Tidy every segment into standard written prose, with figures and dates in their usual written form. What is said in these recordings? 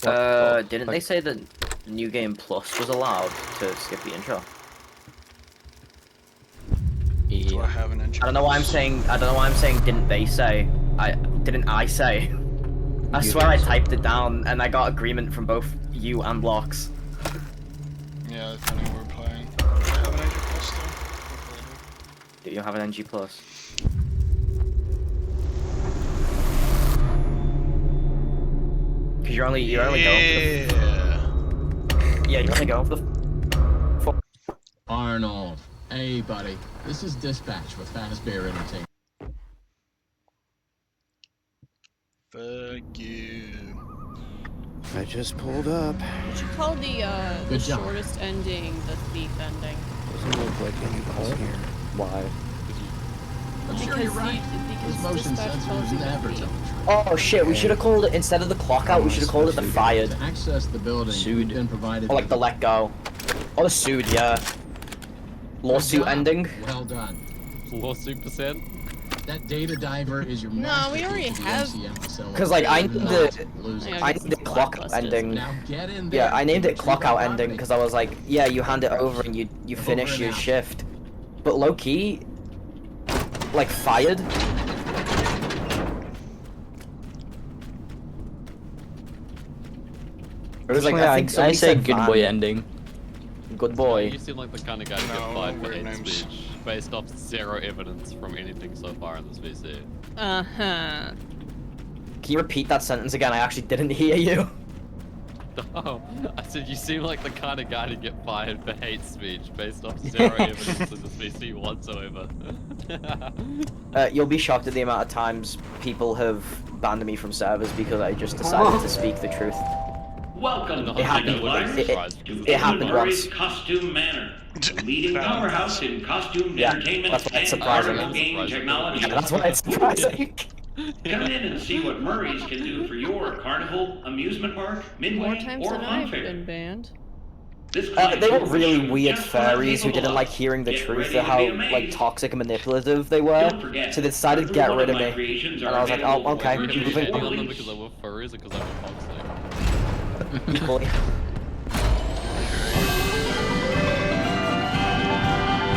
Didn't they say that New Game Plus was allowed to skip the intro? Do I have an entry? I don't know why I'm saying. I don't know why I'm saying. Didn't they say? Didn't I say? I swear I typed it down and I got agreement from both you and Blocks. Yeah, depending on what we're playing. Do I have an entry plus still? Hopefully I do. Do you have an NG Plus? Cause you're only going for the. Yeah, you're only going for the. Arnold, hey buddy, this is Dispatch with Fast Bear Entertainment. Fuck you. I just pulled up. You should call the Good job. shortest ending the thief ending. Doesn't look like anybody's here. Why? I'm sure you're right. This motion Dispatch sensor tells was you the never thief. telling the truth. Oh shit! We should have called it instead of the clock out. We should have called it the fired, To access the building, Sued. we've been provided or like the let go, or the sued. Yeah. Lawsuit Good job. ending. Well done. Lawsuit percent? That data diver is your No, we masterpiece already to the have- MCM facility. Cause like I need the. Lose it. Yeah, I guess named it it's clock blacklisted. ending. Now get in there. Yeah, I named it Do clock out what you ending got because I was like, yeah, you hand it over and you finish and your out. shift. But low key, like fired. It was like I think I somebody say said good van. boy ending. Good boy. You seem like the kind of guy to get No, fired for weird hate names. speech based off zero evidence from anything so far in this VC. Uh-huh. Can you repeat that sentence again? I actually didn't hear you. Oh, I said you seem like the kind of guy to get fired for hate speech based off zero evidence in this VC whatsoever. You'll be shocked at the amount of times people have banned me from servers because I just decided to speak the truth. Welcome, It happened- Liars, it to happened Inventory's once. Costume Manor, the leading powerhouse in costume Yeah, entertainment that's why it's and surprising. article game technology. Yeah, that's why it's surprising. Come in and see what Murray's can do for your carnival, amusement park, More midway, times or than I've funfair. been banned. This They client's were over really should weird just let fairies who people didn't love. like hearing the Get truth ready of to how be like amazed. toxic and manipulative they were. Don't forget, So they decided to every get one rid of of my me. creations And are I was like, available oh, okay, for Were you purchase hating moving on them only. because they were furries or because they were toxic? Equally.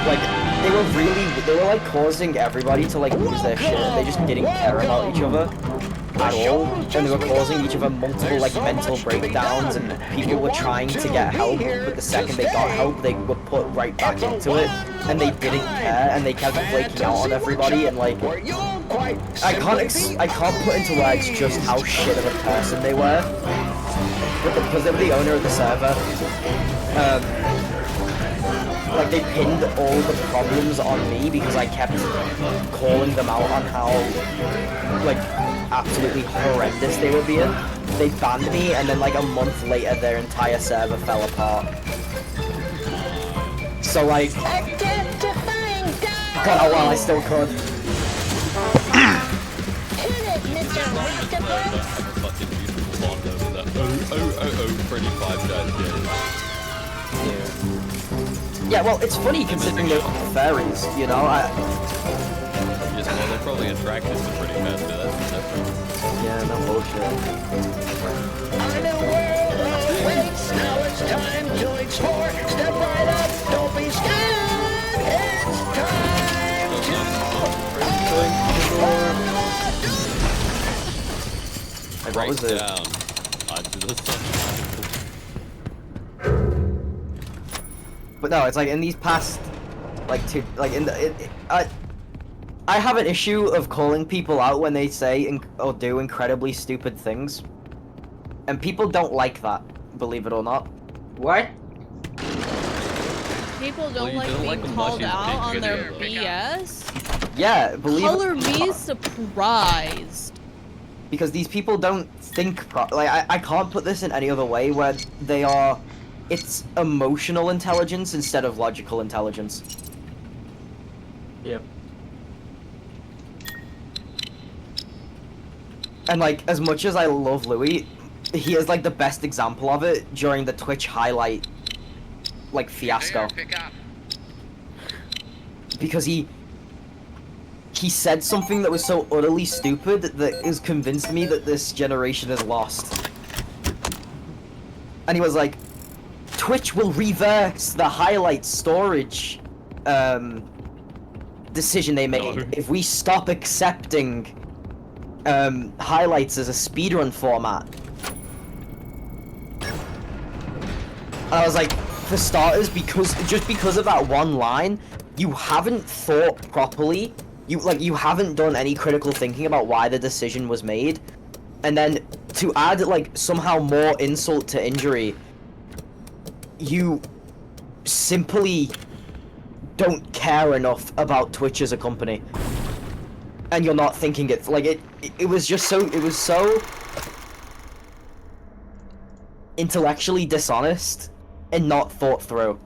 Like they were like causing everybody to like lose their shit. They just didn't care about each other at all, and they were causing each other multiple like mental breakdowns, and people were trying to get help, but the second they got help, they were put right back into it, and they didn't care, and they kept flaking out on everybody, and like I can't put into words just how shit of a person they were, but because they were the owner of the server. Like they pinned all the problems on me because I kept calling them out on how like absolutely horrendous they were being. They banned me, and then like a month later their entire server fell apart. So like got out while I still could. Pretty five guys, Yeah, well, it's funny considering they're fairies, you know. Yes, well, they're probably attracted to pretty fast, but that's the difference. Yeah, no bullshit. I know world waits, now it's time to explore. Step right up, don't be scared. It's time to Like, what was it? Down. Onto the sun. But no, it's like in these past, like two, like in the, I have an issue of calling people out when they say or do incredibly stupid things, and people don't like that, believe it or not. What? People don't you like don't being like them called watching out on pig their video. BS. Yeah, believe Color it. me surprised. Because these people don't think like I can't put this in any other way where they are. It's emotional intelligence instead of logical intelligence. Yep. And like, as much as I love Louis, he is like the best example of it during the Twitch highlight, like, fiasco. Because he said something that was so utterly stupid that has convinced me that this generation is lost. And he was like, Twitch will reverse the highlight storage decision they made if we stop accepting highlights as a speedrun format. And I was like, for starters, just because of that one line, you haven't thought properly. You haven't done any critical thinking about why the decision was made. And then to add like somehow more insult to injury, you simply don't care enough about Twitch as a company. And you're not thinking it like it was so intellectually dishonest and not thought through.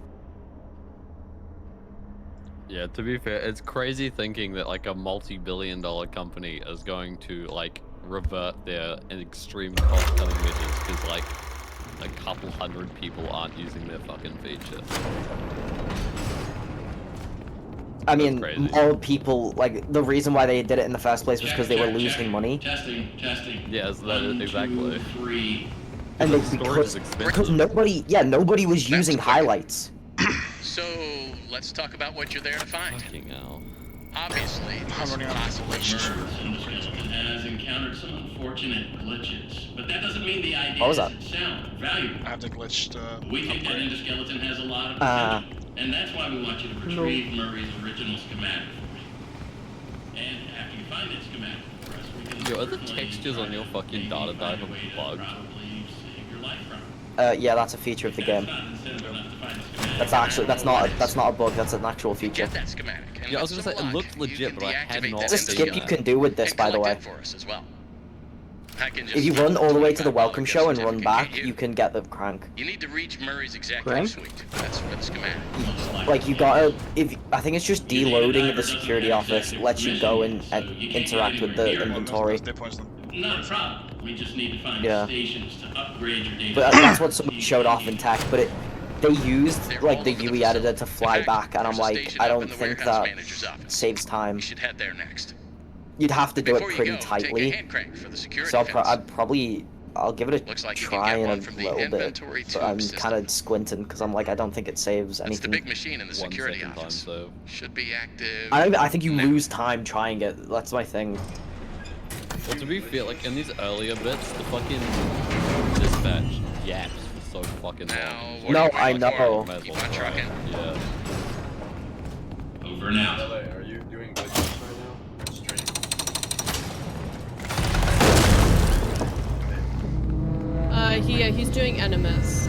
Yeah, to be fair, it's crazy thinking that like a multi-billion-dollar company is going to like revert their extreme cost-cutting measures because like a couple hundred people aren't using their fucking feature. I mean, crazy. more people, like, the reason why they did it in the first place was because they were losing money. Testing. Yes, that is exactly. 1, 2, 3. And the storage is because nobody was using highlights. So, let's talk about what you're there to find. Fucking hell. Obviously, this possibly Has encountered some unfortunate glitches, but that doesn't mean the idea What was that? isn't sound, valuable. I have the glitched We think that upgrade. endoskeleton has a lot of potential, and that's why we want you to retrieve Murray's original schematic for you. And after you find that schematic for us, we can... Yo, are the textures on your fucking data diver bugged? Probably save your life from. Yeah, that's a feature of the game. That's not a bug, that's an actual feature. get that schematic. And Yeah, I was with gonna say, some it luck, looked you legit, can but I had deactivate not that There's a skip you endoskeleton can do with this, and by the way. collect it for us as well. I can If you just run all the way to the $25 welcome gift show and run certificate back, get you can get the crank. You need to reach Murray's executive Crank? suite. That's where the schematic. Like, you gotta, I think it's just deloading the security office lets you go and interact with the inventory. Not a problem. We just need to find Yeah. stations to upgrade your data. But that's what somebody showed off in tech, but they used, like, the UE editor to fly back, and I'm like, I don't think that saves time. You should head there next. You'd have to do Before it you pretty go, take a tightly, hand crank for the security so fence. I'll give it a Looks like you can try get in a one from the little bit, inventory but I'm tube system. kind of squinting, because I'm like, I don't think it saves That's the anything. big machine in the 1 security second time office. save. Should be active. I think you lose time trying it, that's my thing. Well, to be fair, like in these earlier bits, the fucking dispatch yaps for so fucking Now, long. what No, are you I waiting know. for? Might as Keep well on try trucking. it. Yeah. Over now. Are you doing glitches right now? Stream. He's doing enemas.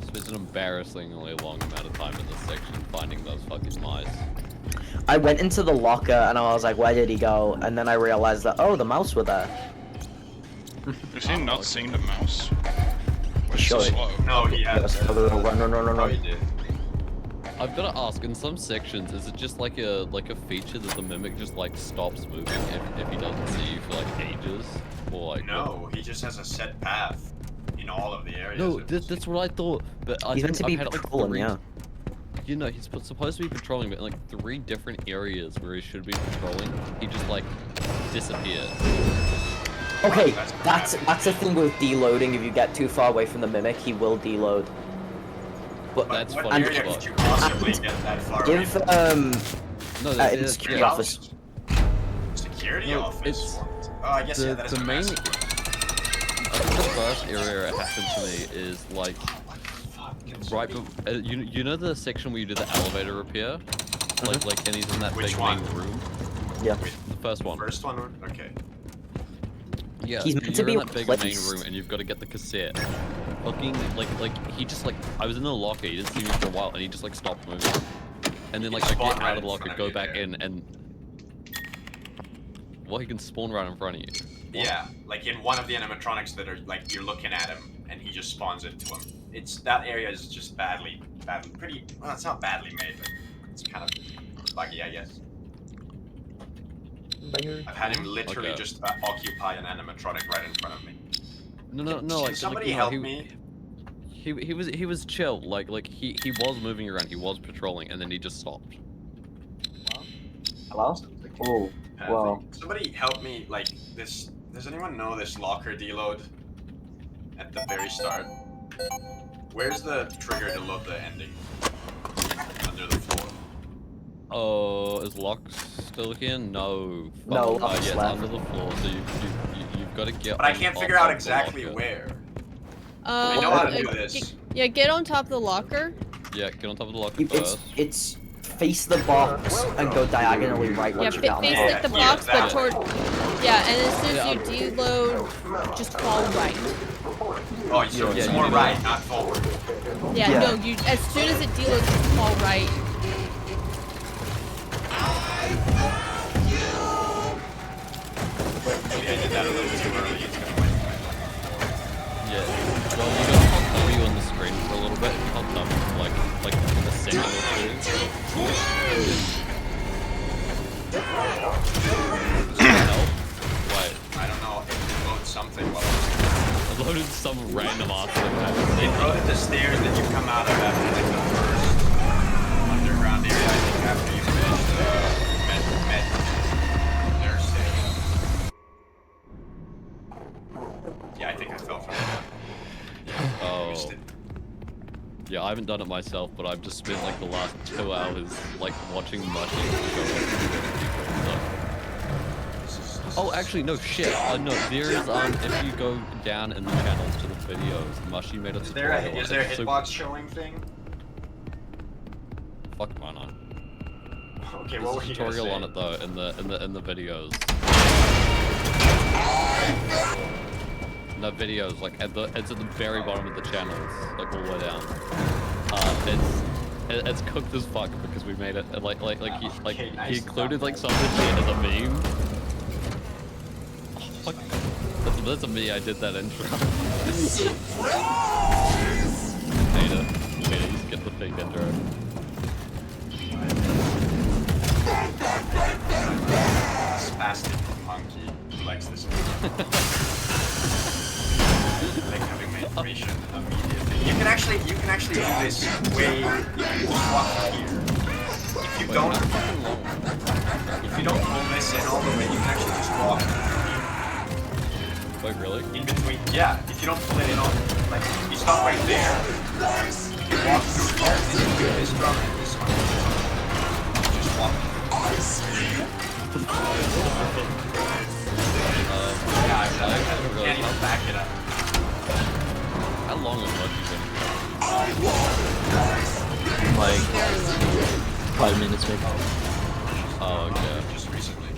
Spent an embarrassingly long amount of time in this section finding those fucking mice. I went into the locker, and I was like, where did he go? And then I realized that, oh, the mouse were there. Is he not seeing the mouse? Or is Sure. it slow? No, he has. No. he did. I've got to ask, in some sections, is it just like a feature that the mimic just like stops moving if he doesn't see you for like ages, or like? No, he just has a set path in all of the areas. No, that's what I thought. But I He's meant think to be I've had, like, patrolling, three- yeah. You know, he's supposed to be patrolling, but in, like 3 different areas where he should be patrolling, he just like disappears. Okay, that's the thing with deloading. If you get too far away from the mimic, he will deload. But That's what funny. area could you possibly get that far away give from? No, in the security office. Security No, office? it's What? Oh, I guess yeah, that is the a main. massive one. I think the first area it happened to me is like right. You know the section where you do the elevator repair, like and he's in that Which big one? main room. Yeah. The first one. First one? Okay. Yeah, He's meant to you're be in that big main replaced. room and you've got to get the cassette. Fucking like he just like I was in the locker, he didn't see me for a while and he just like stopped moving. And then like I spawn get right out of the in locker, front of go you, back yeah. in and well he can spawn right in front of you. Yeah, like in one of the animatronics that are like you're looking at him and he just spawns into him. It's that area is just badly pretty well it's not badly made, but it's kind of buggy I guess. I've had him literally Okay. just occupy an animatronic right in front of me. No, Can like somebody like, no, help he, me? He was chill, like he was moving around, he was patrolling, and then he just stopped. Hello? Oh, well. Somebody help me, like, this Does anyone know this locker deload at the very start? Where's the trigger to load the ending? Under the floor. Oh, is Lock still here? No. No, Fuck. Lock's Yeah, it's left. under the floor, so you've got to get. But I can't figure out top of the exactly locker. where. I know how to do this. Yeah, get on top of the locker. Yeah, get on top of the locker first. It's face the box and go diagonally right Yeah, once you're down face there. like the box, but toward. Yeah, and as soon as you deload, just fall right. Oh, so it's more right, not forward. Yeah, no, you. As soon as it deloads, just fall right. Maybe I did that a little too early. It's gonna win. Yeah. Well, you gotta hold W on the screen for a little bit. Hold W like a second or two. Does that help? Wait. I don't know. It loads something while I loaded some random ass thing. It loaded the stairs that you come out of after like the first underground area. I think after you finish the med nurse area. Yeah, I think I fell from that. Oh. Yeah, I haven't done it myself, but I've just spent like the last 2 hours like watching Mushy go Oh, actually, no, shit. No, there is, if you go down in the channels to the videos, Mushy made a tutorial. Is there a hitbox showing thing? Fuck, why not? Okay, There's what a were you gonna tutorial say? on it though, in the videos. In the videos, like it's at the very bottom of the channels, like all the way down. It's cooked as fuck because we made it he included like some of the shit as a meme. Oh, fuck. That's a me. I did that intro. Peter, you skip the big intro. Spastic monkey who likes this like having my information immediately. You can actually do this way. You can just walk here. If you don't pull this in all the way, you can actually just walk here. Wait, really? In between, yeah. If you don't pull it in all, like you stop right there. You can walk through here and then do this drum and this one. Just walk. Yeah, I've done it. You can't even back it up. How long has Lucky been? Like 5 minutes maybe. Oh, okay. Just recently.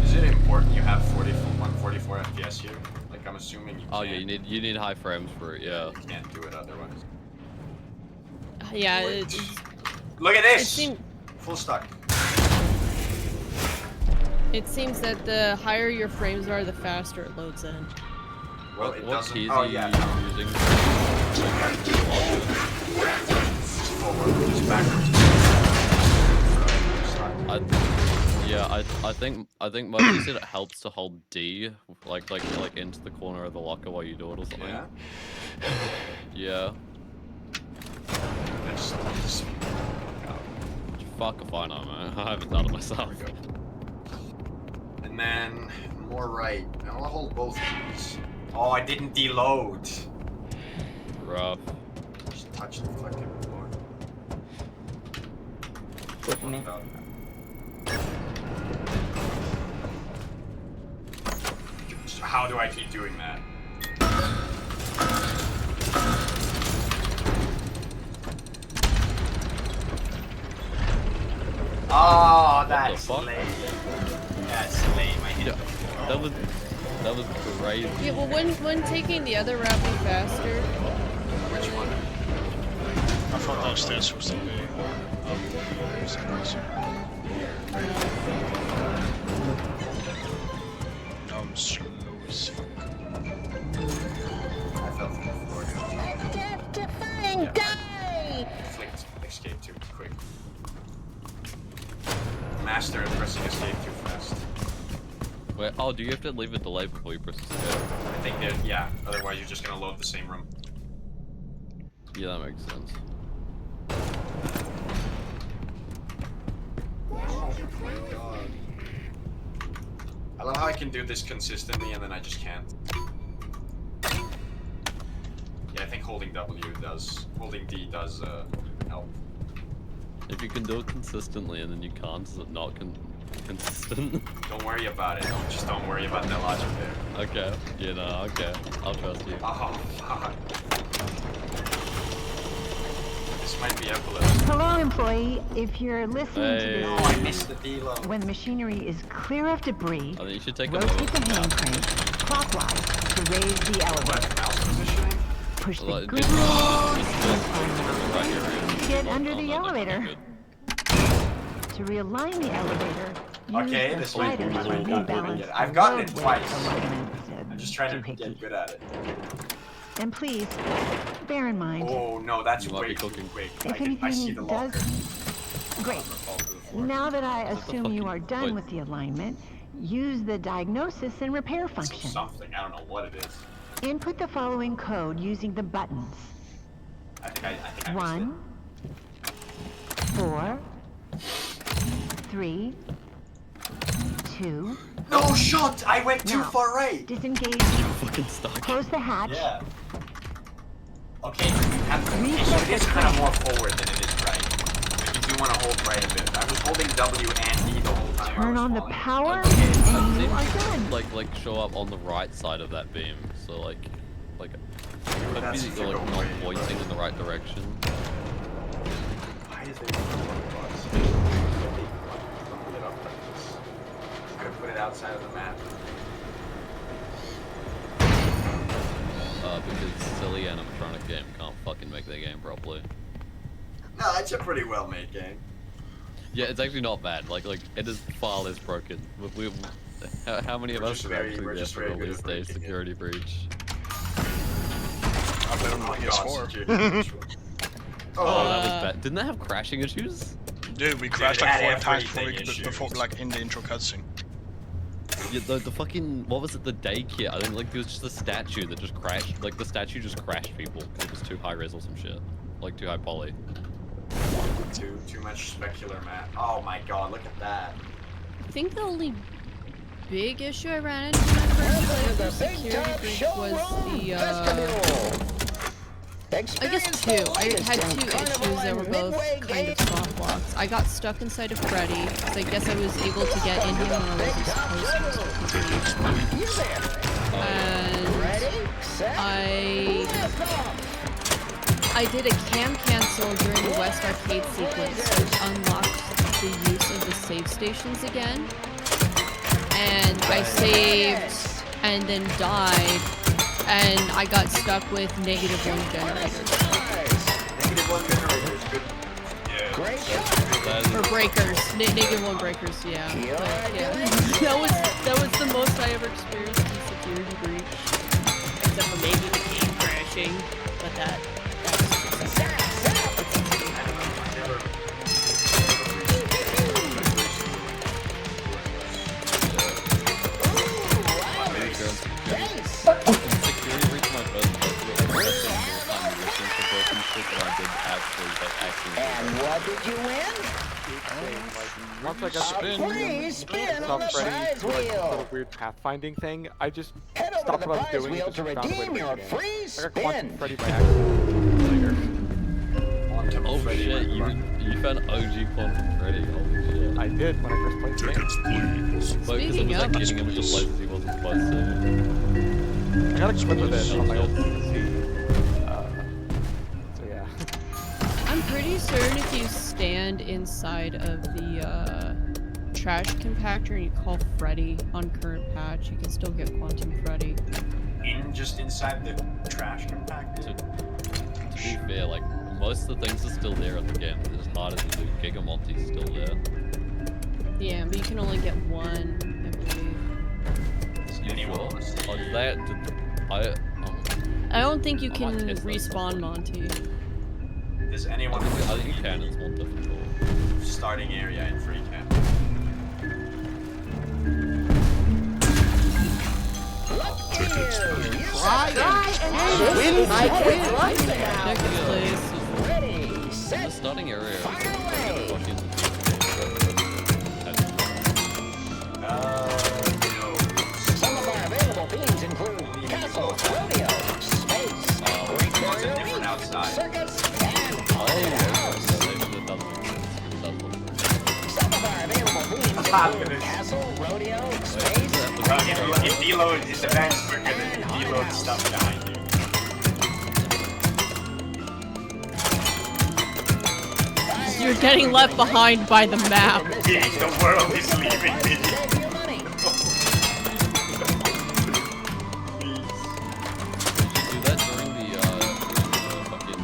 Is it important you have 144 FPS here? Like I'm assuming you. Oh yeah, you need high frames for it. Yeah. You can't do it otherwise. Yeah. Look at this. Full stock. It seems that the higher your frames are, the faster it loads in. Well, it what doesn't. keys Oh are you yeah. using? Just forward, just backwards. I think Mochi said it helps to hold D, like into the corner of the locker while you do it or something. Yeah. Yeah. Just Fuck if I know, man. I haven't done it myself. and then more right. And I'll hold both keys. Oh, I didn't deload. Rough. Just touch the fucking floor. So how do I keep doing that? Oh, that's lame. That's lame. I hit That was crazy. Yeah, well, when taking the other route be faster? Which one? I thought downstairs was the way. I'm slow as fuck. I fell from the floor. Death-defying die! Flicked escape too quick. Master at pressing escape too fast. Wait, oh, do you have to leave a delay before you press escape? I think that, yeah, otherwise you're just gonna load the same room. Yeah, that makes sense. Oh my god. I love how I can do this consistently and then I just can't. Yeah, I think holding holding D does help. If you can do it consistently and then you can't, is it not consistent? Don't worry about it. Just don't worry about that logic there. Okay. Yeah, no, okay. I'll trust you. Oh, fuck. This might be epilepsy. Hello, employee. If you're listening to this, Oh, I missed the deload. when the machinery is clear of debris, I think you should take a rotate moment. the hand crane clockwise to raise the elevator. Mouse positioning? Push the Just green right to get under the Oh, no, elevator. good. To realign the elevator, Okay, use the this might be sliders to rebalance I've the gotten it roadway twice. alignments, I'm just trying to doohickey. get good at it. And please, bear in mind, Oh no, that's You might way be too cooking. quick. if I see the anything locker. does... Great. Now that I assume you are done with the alignment, use the diagnosis and repair function. Something, I don't know what it is. Input the following code using the buttons. I think I missed 1, 4, 3, 2. No shot! I went too Now, far right! Disengage. You're fucking stuck. Close the hatch. Yeah. Okay, so it is kind of more forward than it is right. But you do want to hold right a bit. I was holding W and D the whole time. Turn on the power, Okay, and you it are seems done. like show up on the right side of that beam. So like could That's be that you're like the not way. pointing in the right direction. Why is there put it up like this? Could have put it outside of the map. Because silly animatronic game can't fucking make their game properly. No, it's a pretty well made game. Yeah, it's actually not bad. Like it is far less broken. How many of We're us just are very- actually we're there just for very good release at day breaking it. security breach? I bet on Oh the my god, PS4. security. Oh, that was bad. Didn't they have crashing issues? Dude, we crashed it like had 4 times before, everything before issues. like in the intro cutscene. Yeah, the fucking, what was it, the daycare? I think like there was just a statue that just crashed. Like the statue just crashed people because it was too high res or some shit. Like too high poly. Too much specular map. Oh my god, look at that. I think the only big issue I ran into when I first played the security breach was the, I guess two. I had two issues that were both kind of soft blocks. I got stuck inside of Freddy, so I guess I was able to get in him when I wasn't supposed to. And I did a cam cancel during the West Arcade sequence, which unlocked the use of the save stations again. And I saved and then died, and I got stuck with -1 generators. -1 generators, good. Yeah. Or breakers. -1 breakers, yeah. But, yeah. that was the most I ever experienced in security breach. Except for maybe the game crashing, but that's Security breach my first playthrough. I was more time listening to broken shit than I did actually And what did you win? Once I got the Free spin on the Freddy prize like, wheel. little weird pathfinding thing, I just Head over stopped to the what I was prize doing wheel and to just found a way redeem to your beat it. free I got Quantum spin. Freddy by accident later. Oh shit, you found OG Quantum Freddy, holy shit. I did when I first played the game. But because it was like getting him into places he wasn't supposed to. I got a clip of it on my old PC. So yeah. I'm pretty certain if you stand inside of the trash compactor and you call Freddy on current patch, you can still get Quantum Freddy. Just inside the trash compactor? To be fair, like, most of the things are still there in the game. It's just harder to do. Giga Monty's still there. Yeah, but you can only get one, I believe. Oh, did that? I don't think you I might can test that respawn Monty. Does anyone I think you can, it's more difficult. starting area in free camp? wins. Check this place. Ready, In the set, starting area. fire away. Fucking Some of our available themes include castle, rodeo, space, Greek warrior different outside. circus, and haunted house. Some of our available themes include castle, rodeo, space, If deload is events, we're gonna deload stuff behind you. You're getting left behind by the map. The world is leaving me. save your money. do that during the fucking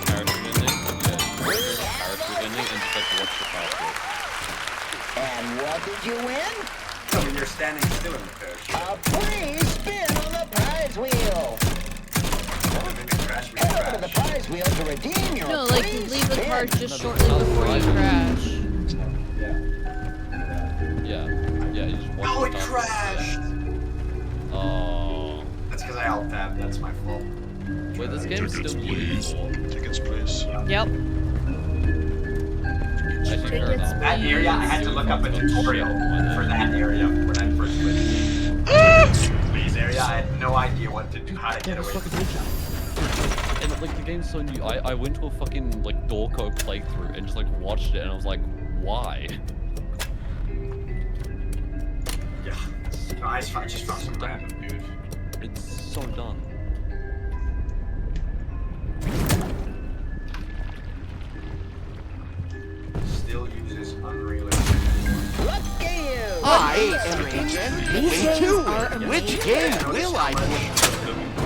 parachute ending. Yeah, parachute ending and just like watch the parachute. And what did you win? I mean, you're standing still in the parachute. A free spin on the prize wheel. Head over to the prize wheel to redeem your No, like you free leave the spin. car just shortly before you crash. Yeah, you just watch Oh, the it crashed! Oh. That's because I alt-tabbed, that's my fault. Wait, this game's still usable. Tickets, please. Yep. Actually, fair enough. That area, I had to look up a tutorial for that area when I first played the game. Please area, I had no idea what to do, how to get away from it. And like the game's so new, I went to a fucking like Dorco playthrough and just like watched it and I was like, why? Yeah. No, I just found some random dude. It's so done. Still uses Unreal Engine. Look at you! I am Agent 2. Which game will I play?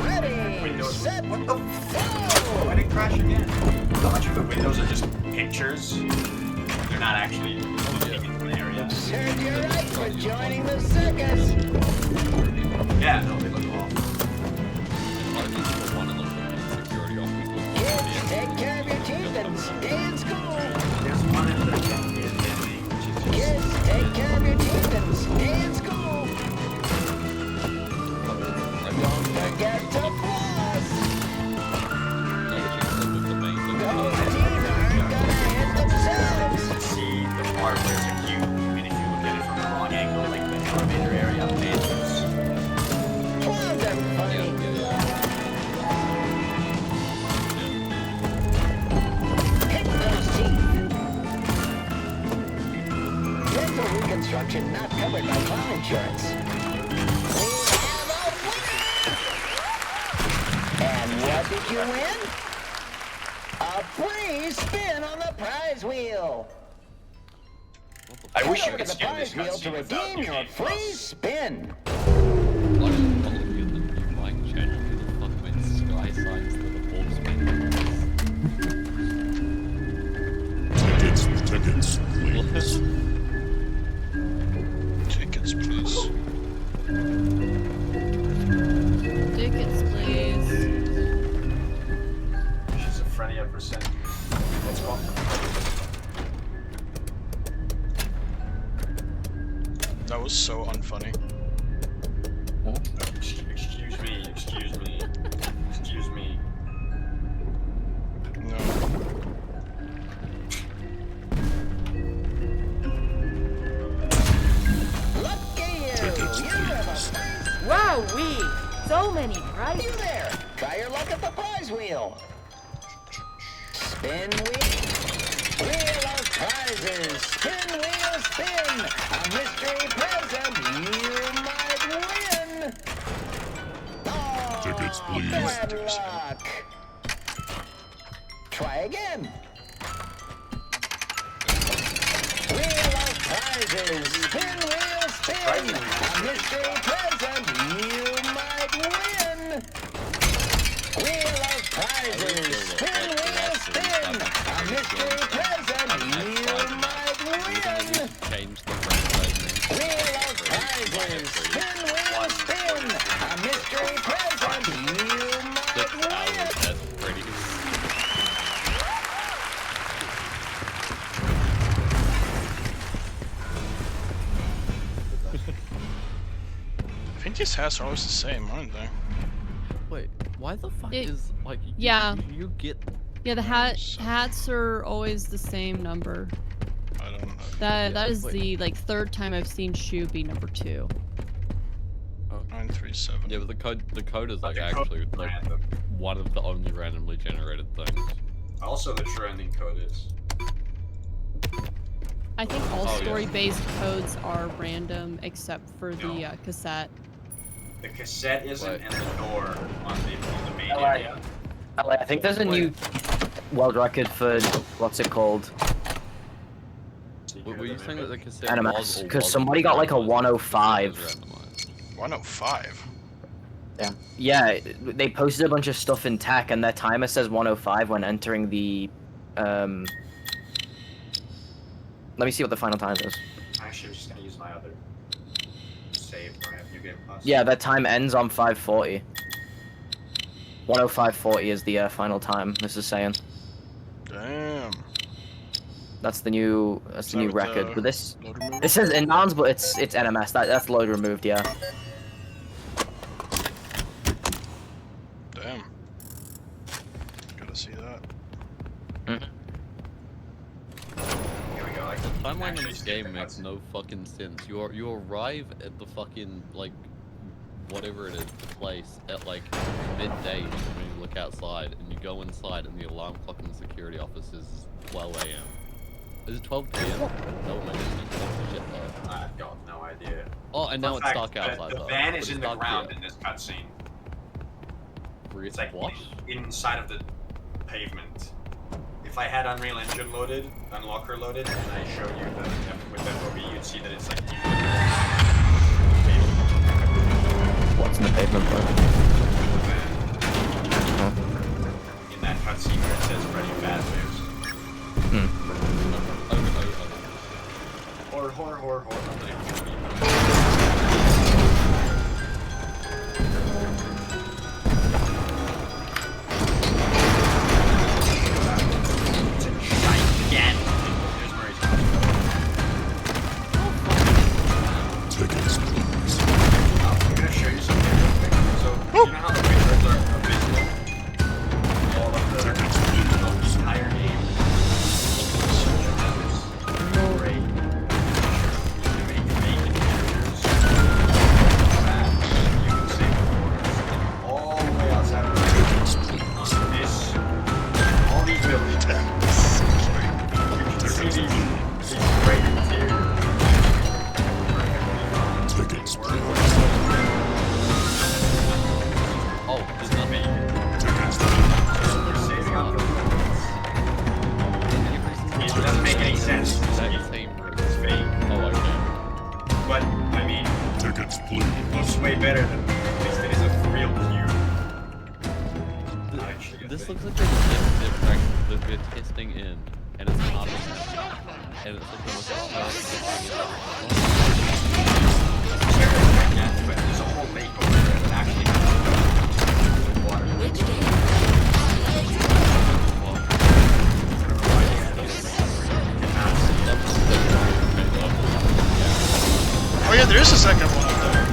Ready, Windows. set, What the fuck? Why did it crash again? How much of the windows are just pictures? They're not actually looking into the area. serve you right for joining the circus. Yeah, no, they look awful. Kids, take care of your teeth and stay in school. There's one in the ending, which is just... Kids, take care of your teeth and stay in school. Forget to floss. Those teeth aren't gonna hit themselves. See the part where it's a cube, and if you look at it from the wrong angle, like the elevator area, mansions. Clowns are funny. Pick those teeth. Dental reconstruction not covered by clown insurance. We have a winner! And what did you win? A free spin on the prize wheel. I wish you Head over could to the skip this prize wheel to cutscene without redeem your using free plus. spin. Tickets, please. Tickets, please. Tickets, please. Schizophrenia percent. Let's go. That was so unfunny. Excuse me, excuse me, excuse me. No. Look at you! You have a prize. Wowee! So many prizes. You there! Try your luck at the prize wheel. Spin wheel. Wheel of prizes. Spin wheel spin. A mystery present you might win. Oh, Tickets, please. bad luck. Try again. Wheel of prizes. Spin wheel spin. A mystery present you might win. Wheel of prizes. Spin wheel spin. A mystery present you might win. Change the franchise name. Wheel of prizes. Spin wheel spin. A mystery present you might win. That's pretty. I think these hats are always the same, aren't they? Why the fuck is like? You get. Yeah, the hats are always the same number. I don't know. That is the like third time I've seen shoe be number 2. 937. Yeah, but the code is like actually like one of the only randomly generated things. Also, the trending code is. I think all story-based codes are random except for the cassette. The cassette isn't, and the door on the main area. I think there's a new world record for what's it called? Were you saying that the cassette NMS, because somebody got like a 105. 105? Yeah, they posted a bunch of stuff in tech, and their timer says 105 when entering the. Let me see what the final time is. Actually, I'm just gonna use my other save where I have New Game Plus. Yeah, that time ends on 5:40. 105:40 is the final time. This is saying. Damn. That's the new record. But this it says inbounds, but it's NMS. That's load removed. Yeah. Damn. Gotta see that. The timeline of this game makes no fucking sense. You arrive at the fucking like whatever it is, the place at like midday when you look outside, and you go inside, and the alarm clock in the security office is 12 a.m. Is it 12 p.m.? No, man, it's shit though. I've got no idea. Oh, and now it's dark outside The though. van is in the ground in this cutscene. It's like what? Inside of the pavement. If I had Unreal Engine loaded, Unlocker loaded, and I showed you with FOV, you'd see that it's like What's in the pavement, bro? in that cutscene where it says Freddy Fazbear's. Horror. Tickets, please. I'm gonna show you something real quick. So, you know how the windows are visible? All of the entire game. Great. You make characters. You can save the all the way outside of this. All these buildings. You can see these great interiors. Tickets, please. Oh, there's nothing. Tickets, We're saving up the it doesn't make any sense. It's fake. Oh, okay. But, I mean, tickets, please. it looks way better than at least it is a real cube. This looks like they're testing in, and it's not. And it's like but there's a whole lake over there that actually has water. Which game? Oh yeah, there is a second one up there.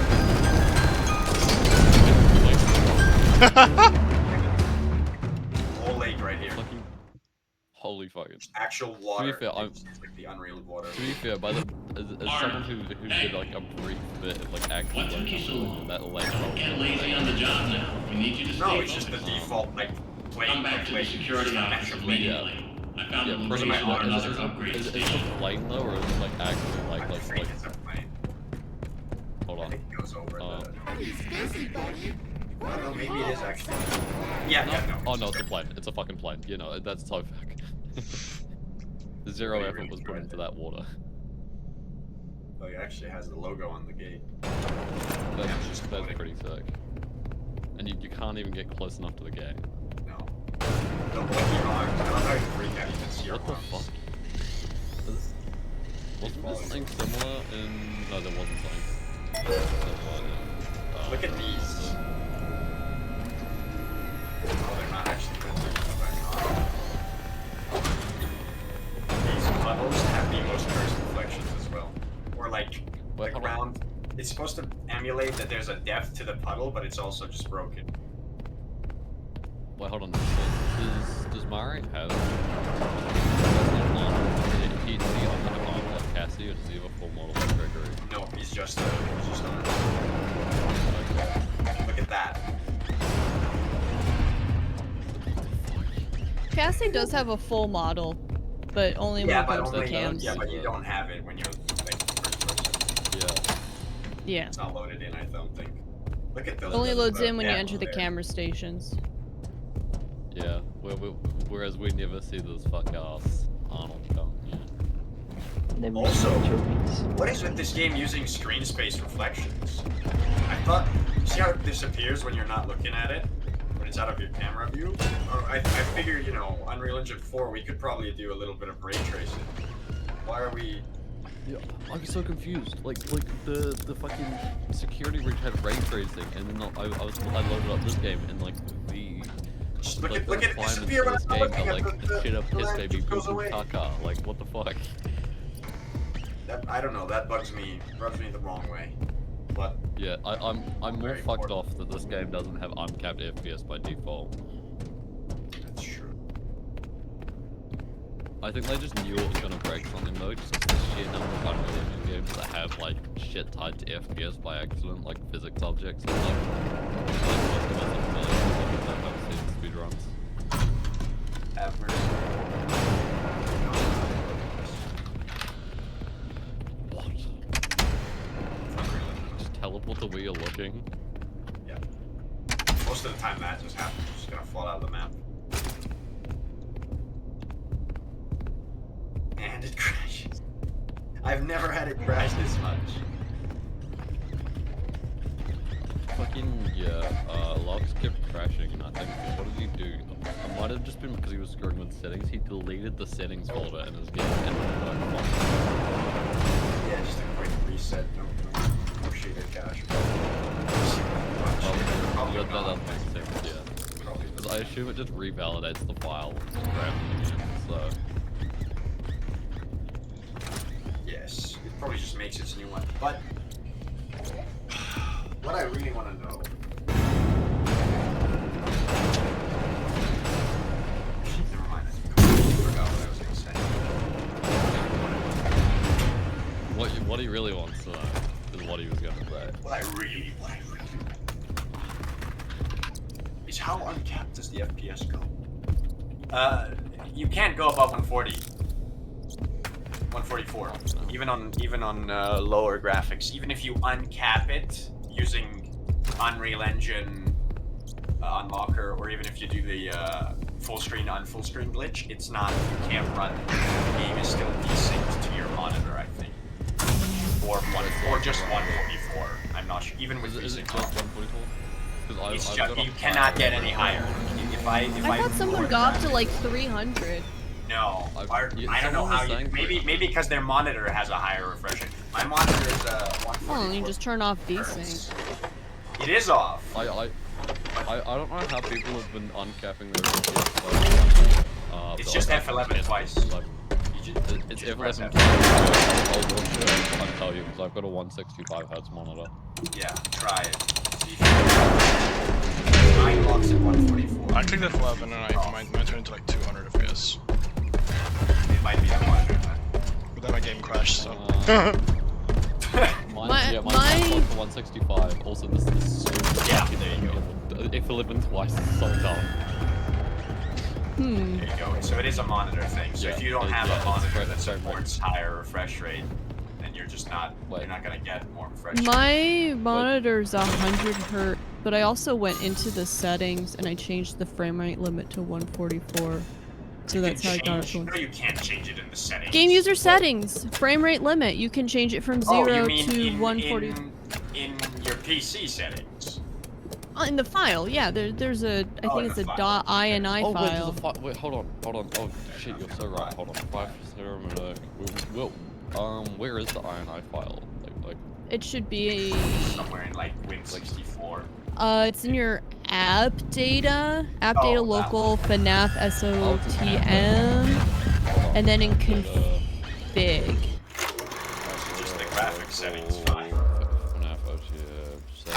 Whole lake right here. Holy fucking. Actual water. To be fair, it's like the Unreal water. To be fair, by the as someone who did like a brief bit of like actual work that lake. Get lazy on the job now. We need you to stay No, it's just the default like plane. Come back to the security office immediately. I found the pretty location much. for another upgrade Is it station. a plane though, or is it like actually like I think it's a plane. Hold on. I think it goes over the. He's busy, buddy. I don't know, maybe it is actually. Yeah, no. Oh no, it's a plane. It's a fucking plane. You know, that's so fuck. Zero effort was put into that water. Oh, it actually has the logo on the gate. That's pretty sick. And you can't even get close enough to the gate. No. Don't look your arms. I don't know how you freak out even see your What the arms. fuck? Wasn't this something similar in... No, there wasn't something. Look at these. Oh, they're not actually good. These puddles have the most cursed reflections as well. Or like, the ground. It's supposed to emulate that there's a depth to the puddle, but it's also just broken. Wait, hold on. Does Mari have? He on like Cassie, or does he have a full model like Gregory? No, he's just on it. Look at that. Cassie does have a full model, but only when it comes to cams. Yeah, but you don't have it when you're like first person. Yeah. It's not loaded in, I don't think. Look at those. Only loads in when you enter the camera stations. Yeah, whereas we never see this fuck ass Arnold come. Yeah. Also, what is with this game using screen space reflections? I thought, see how it disappears when you're not looking at it? When it's out of your camera view? Or I figure, you know, Unreal Engine 4, we could probably do a little bit of ray tracing. Why are we... Yeah, I'm so confused. Like the fucking security rig had ray tracing, and then I loaded up this game, and like the look at requirements disappear for this when I'm game are looking like at shit up the piss lamp baby just poo goes poo away. caca. Like what the fuck? That, I don't know. That rubs me the wrong way. But yeah, I'm more fucked off that this game doesn't have uncapped FPS by default. That's true. I think they just knew it was gonna break something though, just 'cause the sheer number of Unreal Engine games that have like shit tied to FPS by accident, like physics objects and stuff. Like most of us are familiar with that I've seen speedruns. Average. What? Just teleport to where you're looking? Yeah. Most of the time that just happens. You're just gonna fall out of the map. And it crashes. I've never had it crash this much. Fucking, yeah, Logs kept crashing, and I think, what did he do? It might have just been because he was screwing with settings. He deleted the settings folder in his game and Yeah, just a quick reset. No shaded cache. That doesn't make sense, yeah. Because I assume it just revalidates the file and grabs it again, so... Yes, it probably just makes its new one. But what I really want to know. Never mind. I forgot what I was going to say. What he really wants to know is what he was going to say. What I really is how uncapped does the FPS go? You can't go above 140. 144, even on lower graphics. Even if you uncap it using Unreal Engine Unlocker, or even if you do the full screen unfull screen glitch, it's not. You can't run. The game is still desynced to your monitor, I think, or just 144. I'm not sure. Even with is it desync, just 144? it's just you cannot get any higher. I thought someone got up to like 300. No, I don't know how you. Maybe because their monitor has a higher refresh rate. My monitor is 144. Well, you just turn off desync. It is off. I don't know how people have been uncapping their FPS. It's just F11 twice. It's F11 twice. I'll tell you because I've got a 165 Hz monitor. Yeah, try it. Mine locks at 144. I clicked F11 and I might turn into like 200 FPS. It might be that one. But then my game crashed, so. Mine's to 165. Also, this is so there you go. F11 twice is so dumb. There you go. So it is a monitor thing. So if you don't have a monitor that supports higher refresh rate, then you're just not. You're not gonna get more refresh rate. My monitor's 100 Hz, but I also went into the settings and I changed the frame rate limit to 144. So that's how I got it going. No, you can't change it in the settings. Game user settings, frame rate limit. You can change it from 0 to 140. In your PC settings. In the file, yeah. There's a. I think it's a .ini file. Wait, hold on. Oh shit, you're so right. Hold on. 5 where is the INI file? Like. It should be somewhere in like Win64. It's in your app data local FNAF SOTM, and then in config. Just the graphic settings fine. FNAF OTM, save,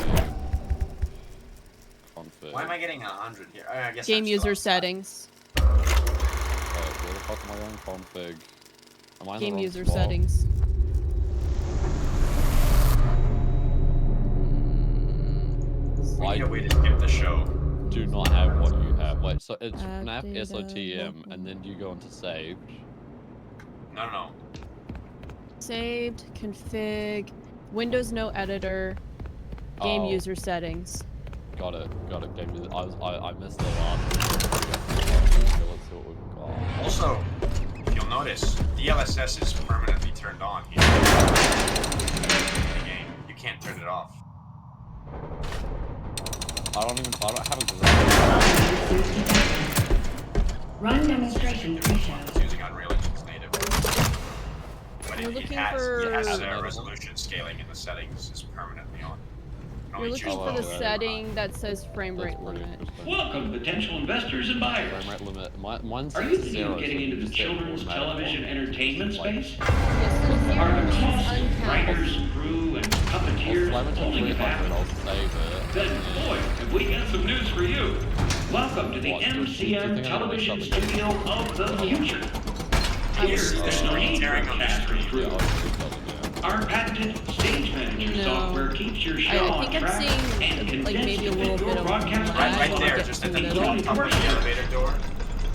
config. Why am I getting 100 here? I guess Game I'm user still outside. settings. Where the fuck am I going? Config. Am I in the Game wrong user spot? settings. We need a way to skip the show. Do not have what you have. Wait, so it's FNAF Data SOTM, local. and then you go into saved. No. Saved, config, Windows no editor, game Oh. user settings. Got it. Game user. I missed the last. Let's see what we've got. Also, if you'll notice, DLSS is permanently turned on here. In the game. You can't turn it off. I don't have a graphic. Run demonstration pre-show. It's using Unreal Engine's native. But You're it looking has for- resolution scaling in the settings is permanently on. You're looking for the setting that says frame rate limit. Welcome, potential investors and buyers. Frame rate limit. Mine's Are you thinking 0, of getting so into you the just set children's automatic television on. entertainment space? Yes, Are the costs of uncapped. writers, crew, and puppeteers holding you back? I'll save it. Then, boy, have we got some news for you. Welcome to the What, do you MCM think I'm gonna television stop the studio of the future. Here's the the screen screen tearing on the cast screen. crew. Our patented stage manager No. software keeps your show I on think I'm track seeing and like maybe a condenses little your bit of broadcast lag. Right when I there, get just to at the the middle. top of the elevator door.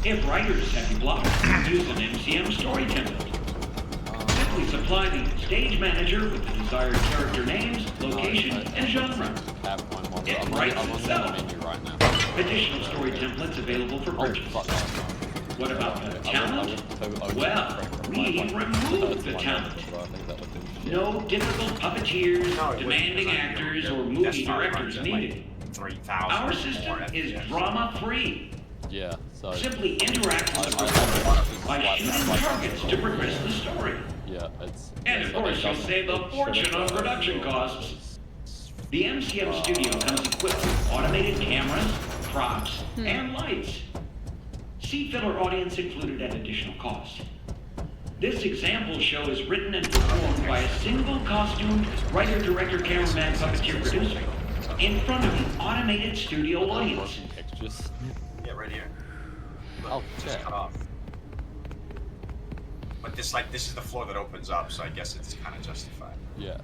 If writers have you blocked, use an MCM story template. Simply supply the stage manager with the desired character names, location, and genre. It I'm writes on the itself. menu right now. Additional story templates available for Oh, purchase. fuck. What about the talent? Well, we remove the talent. No difficult puppeteers, No, it wouldn't, demanding because actors, your or movie desktop runs directors at, needed. 3,000 Our more system is FPS. drama-free. Yeah, so... Simply interact with the performer by shooting targets to progress the story. Yeah, it's... And of course, you'll save a fortune on production costs. The MCM studio comes equipped with automated cameras, props, and lights. See filler audience included at additional cost. This example show is written and performed by a single costumed writer, director, cameraman, puppeteer, producer in front of an automated studio audience. Yeah, right here. Oh, just shit. cut off. But this is the floor that opens up, so I guess it's kind of justified. Yeah,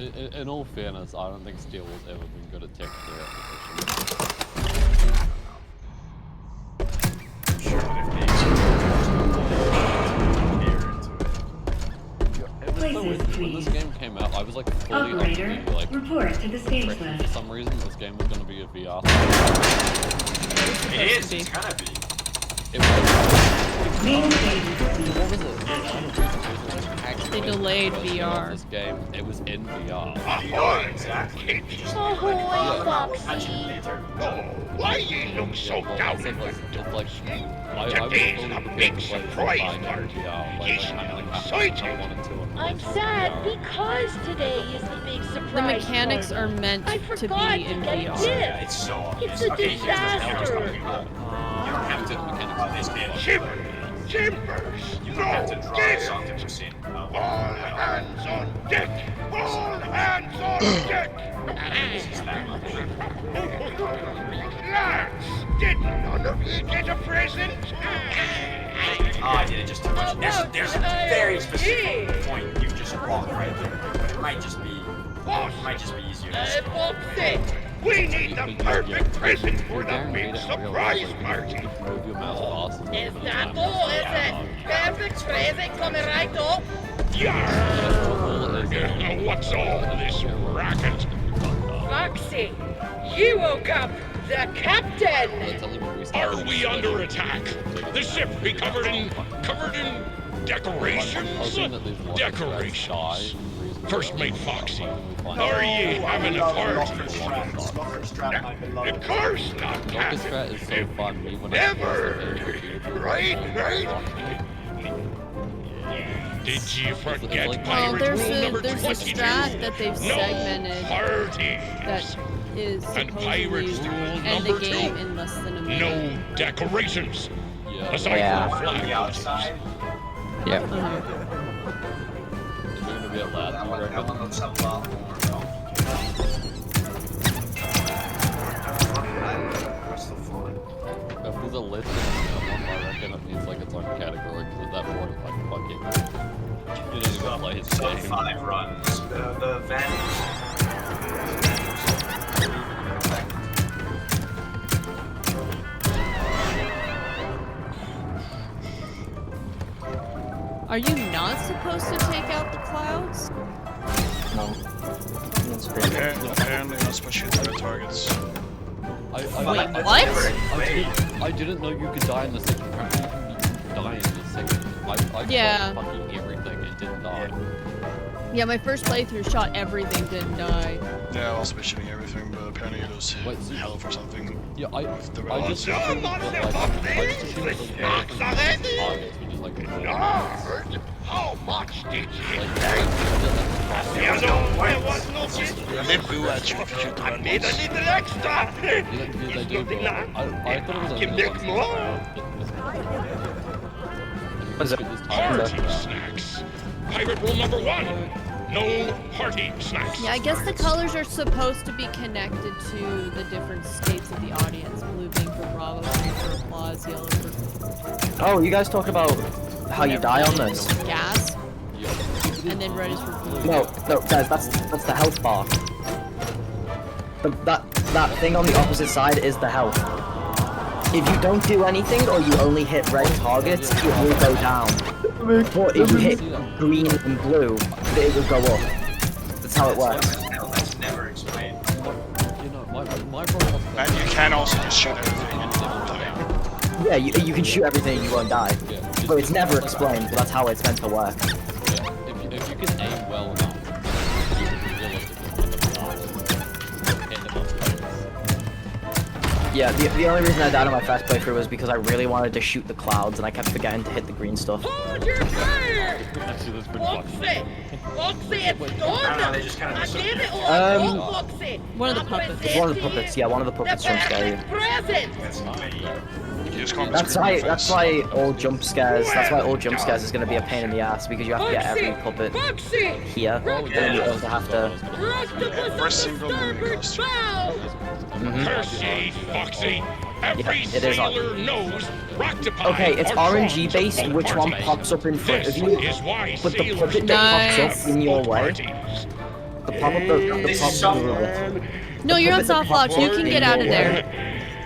in all fairness, I don't think Steel has ever been good at texture acquisition. Sure, but if When this game came out, I was like fully Operator, like report to the stage for left. some reason this game was gonna be a VR. It is, it's gonna be. It was. Main stage. What was it? They delayed VR. This game, it was in VR. VR, exactly. Ahoy, Foxy! Why ye look so doubting? Today's a big surprise party. He's excited. I'm sad because today is the big surprise. The mechanics are meant I to be forgot in to get VR. this. It's so obvious. It's a Okay, here's the disaster. You don't have to Timbers! You don't have to draw something to see. All hands on deck! All hands on deck! Lads, did none of you get a present? Oh, I did it just too much. There's a very specific point you just walk right there, but it might just be easier. Foxy! We need the perfect present for the big surprise party. Is that all, is it? Perfect present coming right up. Yarr! What's all this racket? Foxy, you woke up the captain. Are we under attack? The ship be covered in decorations? Decorations. First Mate Foxy, are ye having a party? Of course not, Captain. Never. Right? Did you forget Well, pirate there's rule a number there's a 22? strat that they've segmented that is And supposedly pirates rule end the number game 2. in less than a minute. No decorations. Aside Yeah. from flag outside. Yep. Is it gonna be a lad, you reckon? That looks a lot more complicated. Are you not supposed to take out the clouds? No. Apparently not especially to the targets. Wait, what? I didn't know you could die in the second. Apparently you can die in the second. I Yeah. shot fucking everything and didn't die. Yeah, my first playthrough shot everything, didn't die. Yeah, I'll also be shooting everything, but apparently it was hell for something. Yeah, I just robots. assumed that like, I just assumed that the targets were just like Nerd? How much did you like they blew at you if you shoot the red need a ones. little extra! they do, bro. I thought it was Can only make the more? What is it? Party snacks. Pirate rule number 1. No party snacks. Yeah, I guess the colors are supposed to be connected to the different states of the audience. Blue being for Bravo, green for applause, yellow for... Oh, you guys talk about how you die on this? gas. And then red is for blue. No, guys, that's the health bar. That thing on the opposite side is the health. If you don't do anything or you only hit red targets, it will go down. But if you hit green and blue, it will go up. That's how it works. That's never explained. You know, my problem. And you can also just shoot everything and you won't die. Yeah, you can shoot everything and you won't die. But it's never explained, but that's how it's meant to work. Yeah, if you can aim well enough, you can realistically hit enough targets. Yeah, the only reason I died on my first playthrough was because I really wanted to shoot the clouds and I kept forgetting to hit the green stuff. Hold your fire! Actually, that's pretty funny. Foxy, it's done! They just kind of I did it all, Foxy! One of the puppets. It's one of the puppets, yeah, one of the puppets jump scare you. You just can't That's why all jump scares is gonna be a pain in the ass because you have to get every puppet here, and then you also have to. First single movie costume. Percy, Foxy, every Yeah, it is sailor knows Roctopi Okay, it's are RNG based strong which one parties. pops up in front of This you, is why but the sailors puppet that Nice. pops up in your way. The pop-up. No, you're on soft launch. You can get out of there.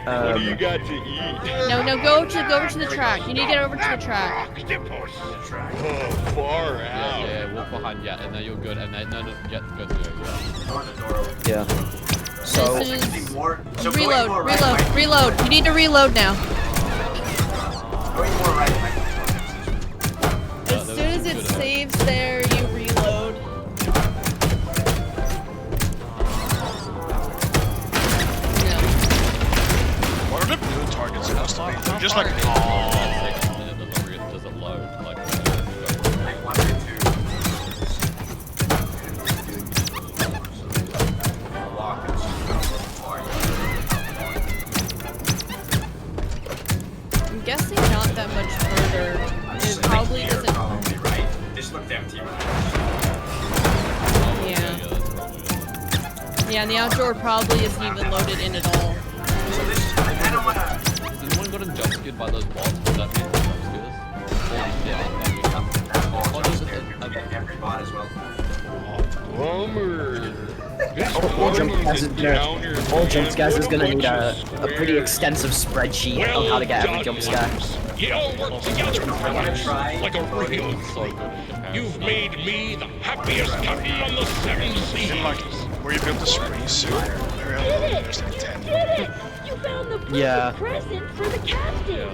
What do you got to eat? No, go over to the track. You need to get over to the track. Oh, far out. Yeah, walk behind, yeah, and then you're good, and then, no, yeah, go through, yeah. Yeah. So, Reload. You need to reload now. As soon as it saves there, you reload. What are the blue targets supposed to be? They're just like, does it load, like, I'm guessing not that much further. It probably doesn't. This looked empty. Yeah. Yeah, and the outdoor probably isn't even loaded in at all. Has anyone gotten jump scared by those bots? Does that mean jump scares? Every bot as well. Bummer. all jump scares is gonna need a pretty extensive spreadsheet on how to get every jump scare. You all work together like a real group. You've made me the happiest captain on the 7 seas. where you built the spring suit. There's like 10. You found the Yeah. present for the captain.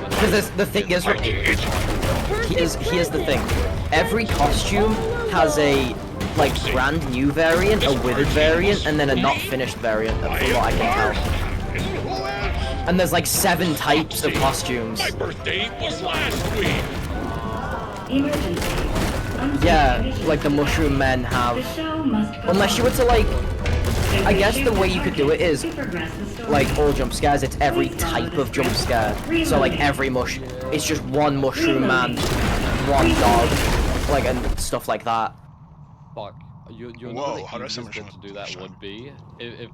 Because the thing is, here's the thing. Every costume has a like brand new variant, a withered variant, and then a not finished variant, from what I can tell. And there's like 7 types of costumes. My birthday was last week. Yeah, like the mushroom men have. Unless you were to like, I guess the way you could do it is, like all jump scares, it's every type of jump scare. So like every it's just one mushroom man, one dog, like and stuff like that. Fuck. You Whoa, know how do I the summon easiest way to do that Sean? would be if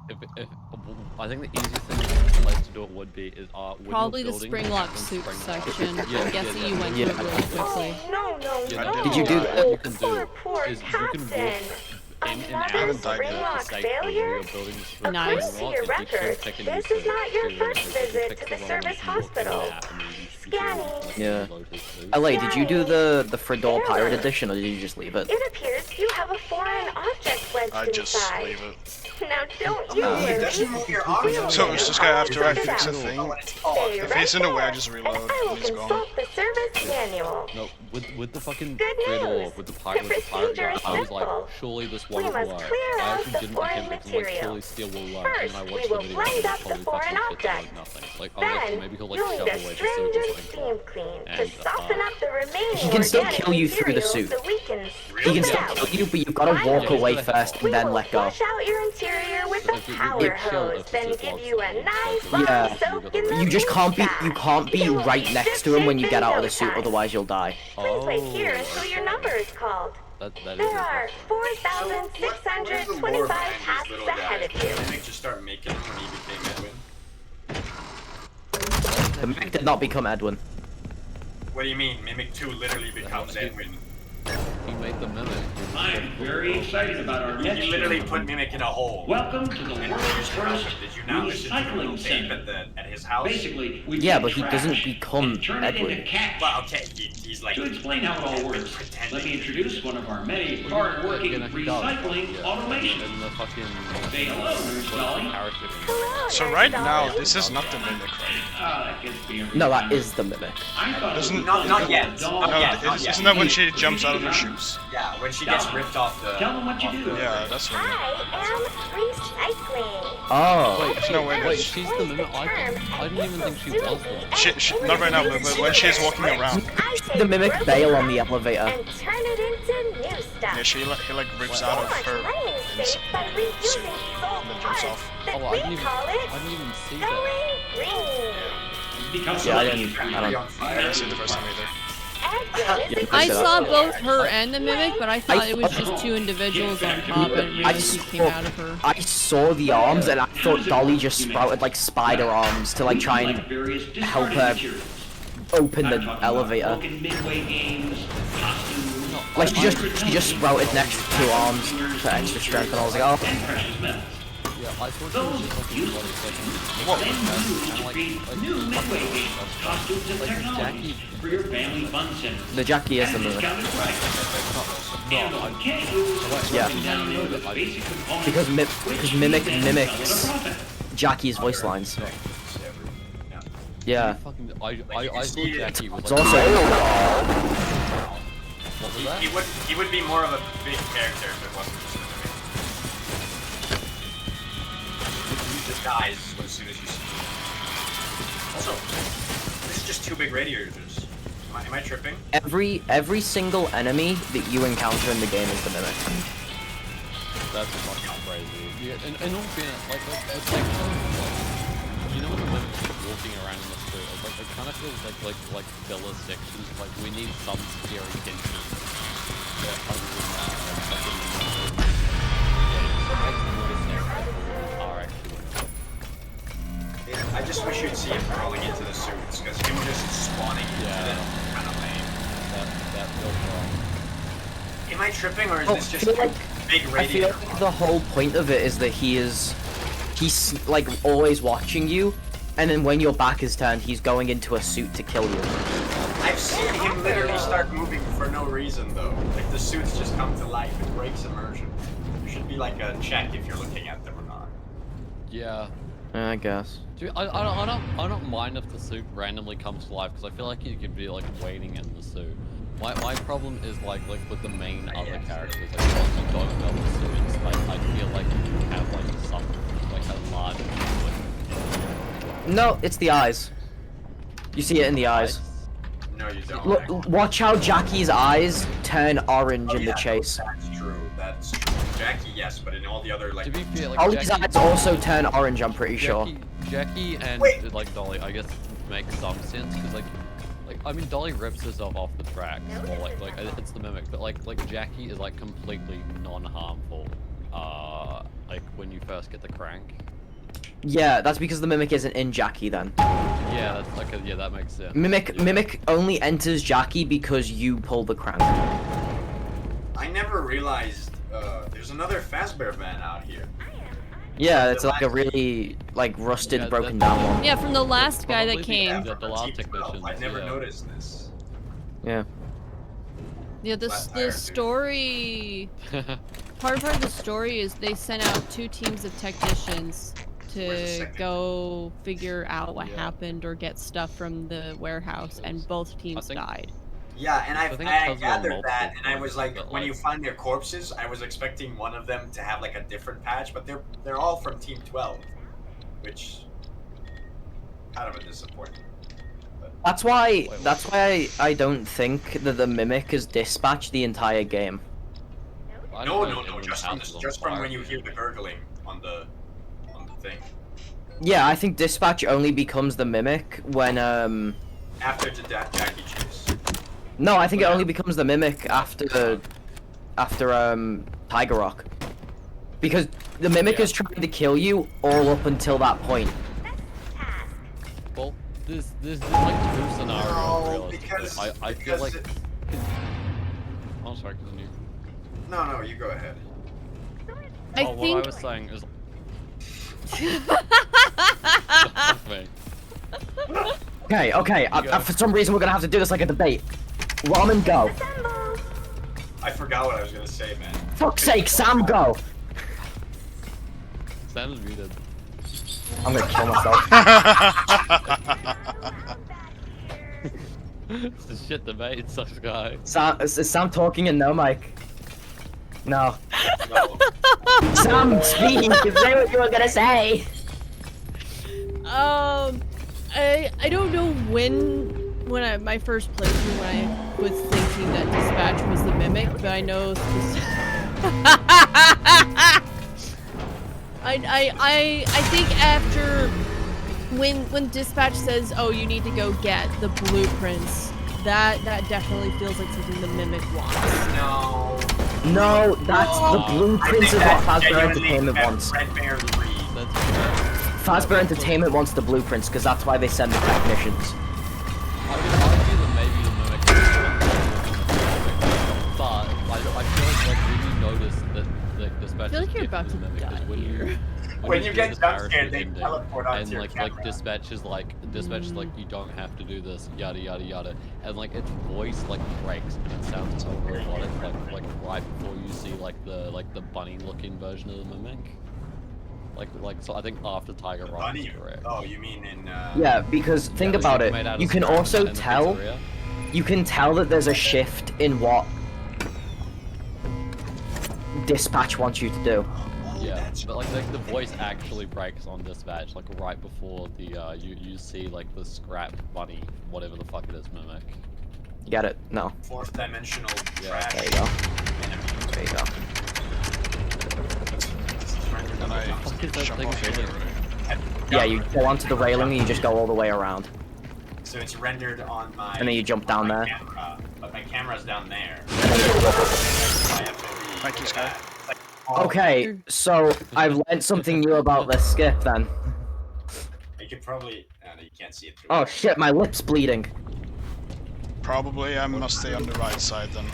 I think the easiest place to do it would be is when Probably you're the building spring lock and suit spring- section. Yeah, I'm guessing you went yeah. through it really quickly. No, Yeah, Did you do that? What you can do is you can walk in and out of the site where you're building the spring Nice. lock. If you can pick a new This is not your suit, first you can visit pick to the one service and you walk in hospital. and out, and you Yeah. LA, did you do the Fredor Pirate Edition, or did you just leave it? It appears you have a foreign object wedged I just inside. leave it. Now don't you worry. So it's just after I fix a thing. If he's in the way, I just reload I will and he's gone. consult the service manual. No, with the fucking Good Fredor, news. with the pirate guy, I was like, surely this won't work. must clear I out actually the didn't foreign attempt it, 'cause I'm like, material. surely steel will work, First, and I we watched the will video blend and up it's the probably foreign fucking shit object. like nothing. Like, oh, okay, Then, maybe he'll like you'll shove need a away the suit or stringent something. steam clean to And, soften up the remaining He can still organic kill you through the materials suit. so we can He can scoop still it out. kill you, but you've got to walk Finally, away first and then let go. Flush out your interior with a power hose, then give you a nice long Yeah, soak in the you just can't be Feel right like next to him when you get out of the no suit, time. otherwise you'll die. Please wait here until your number is called. That is There are 4,625 tasks ahead of you. Mimic just start making when he became Edwin. The Mimic did not become Edwin. What do you mean? Mimic 2 literally becomes Edwin. He made the Mimic. I'm very excited about our next He literally show. put Mimic in a hole. Welcome to the And world's first did you now listen to the recycling tape center. at his house? Basically, we Yeah, take but he trash doesn't become and turn it into Edwin. cash. Well, okay, he's like... To explain how it all works, let me introduce one of our many hard-working recycling automation. And the fucking... Say hello, Nurse Dolly. So right now, this is not the Mimic, right? That gets me every No, that time. is the Mimic. I thought it was Not yet. doll. Not yet. Not yet. Isn't that when she jumps out of her shoes? Yeah, when she gets ripped off the... Tell them what you do. Yeah, that's right. I am recycling. Oh. There's no way Wait, that's... she's the Mimic? I didn't even think she was the Not right now, but when she's walking around. The Mimic bail on the elevator. And turn it into new stuff. Yeah, he like rips out of her suit and then jumps off. Oh, I didn't even see that. Yeah, I didn't see it the first time either. I saw both her and the Mimic, but I thought it was just two individuals on top and realized he came out of her. I saw the arms and I thought Dolly just sprouted like spider arms to like try and help her open the elevator. Like she just sprouted next to two arms for extra strength, and I was like, oh. Yeah, I thought she was just like Jackie. For your family fun center. The Jackie is the Mimic. Yeah. Because Mimic mimics Jackie's voice lines. Yeah. I saw Jackie was It's like... also... What was that? He would be more of a big character if it wasn't just a Mimic. He just dies as soon as you see him. Also, this is just two big radiators. Am I tripping? Every single enemy that you encounter in the game is the Mimic. That's fucking crazy. Yeah, and all fairness, like, it's like, you know when the Mimic's walking around in the street, like, it kind of feels like filler sections, like, we need some scary tension. Yeah, other than that, like, fucking... I just wish you'd see him crawling into the suits, because him just spawning into them kind of lame. That feels wrong. Am I tripping, or is this just like, big I radiator? feel like the whole point of it is that he's like always watching you, and then when your back is turned, he's going into a suit to kill you. I've seen him literally start moving for no reason, though. Like, the suits just come to life. It breaks immersion. There should be like a check if you're looking at them or not. Yeah. I guess. Dude, I don't mind if the suit randomly comes to life, because I feel like you could be like waiting in the suit. My problem is like with the main other characters, like once you don't know the suits, I feel like you have like some like a large input. No, it's the eyes. You see it in the eyes. No, you don't. Look, watch how Jackie's eyes turn orange in the chase. That's true. That's true. Jackie, yes, but in all the other like. To be fair, like Ollie's eyes also turn orange. I'm pretty sure. Jackie and like Dolly, I guess, make some sense because like I mean Dolly rips herself off the tracks, or like it's the Mimic, but like Jackie is like completely non-harmful. Like when you first get the crank. Yeah, that's because the Mimic isn't in Jackie then. Yeah, that's like yeah, that makes sense. Mimic only enters Jackie because you pull the crank. I never realized there's another Fazbear van out here. Yeah, it's like a really like rusted, broken down one. Yeah, from the last guy that Probably came. the last technicians. I never noticed this. Yeah. Yeah, the story. Part of the story is they sent out 2 teams of technicians to go figure out what happened or get stuff from the warehouse, and both teams died. Yeah, and I gathered that, and I was like, but, when you find their corpses, I was expecting one of them to have like a different patch, but they're all from Team 12, which kind of a disappointment. That's why I don't think that the Mimic is dispatched the entire game. No, just from when you hear the gurgling on the thing. Yeah, I think dispatch only becomes the Mimic when After Jackie Chase. No, I think it only becomes the Mimic after Tiger Rock. Because the Mimic is trying to kill you all up until that point. Well, there's like 2 scenarios realistically. I feel like oh, sorry, continue. No, you go ahead. What I was saying is Okay, for some reason we're gonna have to do this like a debate. Ramen, go. I forgot what I was gonna say, man. Fuck's sake, Sam, go. Sam's muted. I'm gonna kill myself. It's a shit debate, sucks, guy. Is Sam talking and no mic? No. Sam, speak. Say what you were gonna say. I don't know when my first playthrough when I was thinking that dispatch was the Mimic, but I know I think after when dispatch says, oh, you need to go get the blueprints, that definitely feels like something the Mimic wants. No, that's the blueprints is what Fazbear Entertainment wants. Fazbear Entertainment wants the blueprints because that's why they send the technicians. I could argue that maybe the Mimic but I feel like when you notice that the dispatch I feel like you're about to die here. When you get jump scared, they teleport onto your camera. Like dispatch is like you don't have to do this, yada yada yada, and like its voice like breaks and it sounds so robotic, like right before you see like the bunny looking version of the Mimic. So I think after Tiger Rock is correct. Oh, you mean in Yeah, because think about it. You can also tell that there's a shift in what dispatch wants you to do. Yeah, but like the voice actually breaks on dispatch, like right before the you see like the scrap bunny, whatever the fuck it is, Mimic. You get it? No. 4th dimensional trash. There you go. There you go. Yeah, you go onto the railing and you just go all the way around. So it's rendered on my. And then you jump down there. Camera, but my camera's down there. Thank you, Sky. Okay, so I've learned something new about this skip then. You could probably. No, you can't see it through. Oh shit, my lip's bleeding. Probably I must stay on the right side then.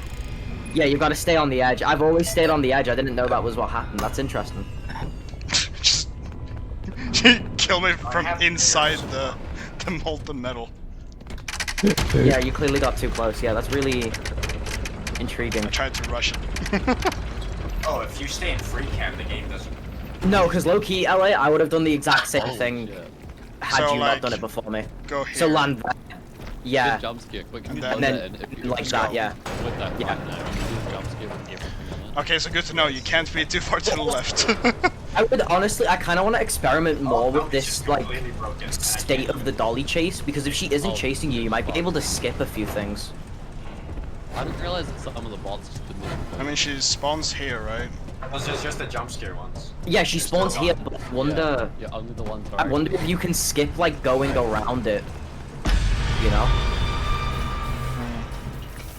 Yeah, you've got to stay on the edge. I've always stayed on the edge. I didn't know that was what happened. That's interesting. Just kill me from inside the molten metal. Yeah, you clearly got too close. Yeah, that's really intriguing. I tried to rush it. Oh, if you stay in free cam, the game doesn't. No, because low-key, LA, I would have done the exact same thing had you not done it before me. Go here. So land there. Yeah. Jump scare, quick. And then like that, yeah. With that yeah. Jump scare with everything on it. Okay, so good to know. You can't be too far to the left. I would honestly, I kind of want to experiment more with this like state of the dolly chase, because if she isn't chasing you, you might be able to skip a few things. I didn't realize that some of the bots just didn't. I mean, she spawns here, right? Those are just the jump scare ones. Yeah, she spawns here, but I wonder. Yeah, only the ones. I wonder if you can skip like going around it. You know?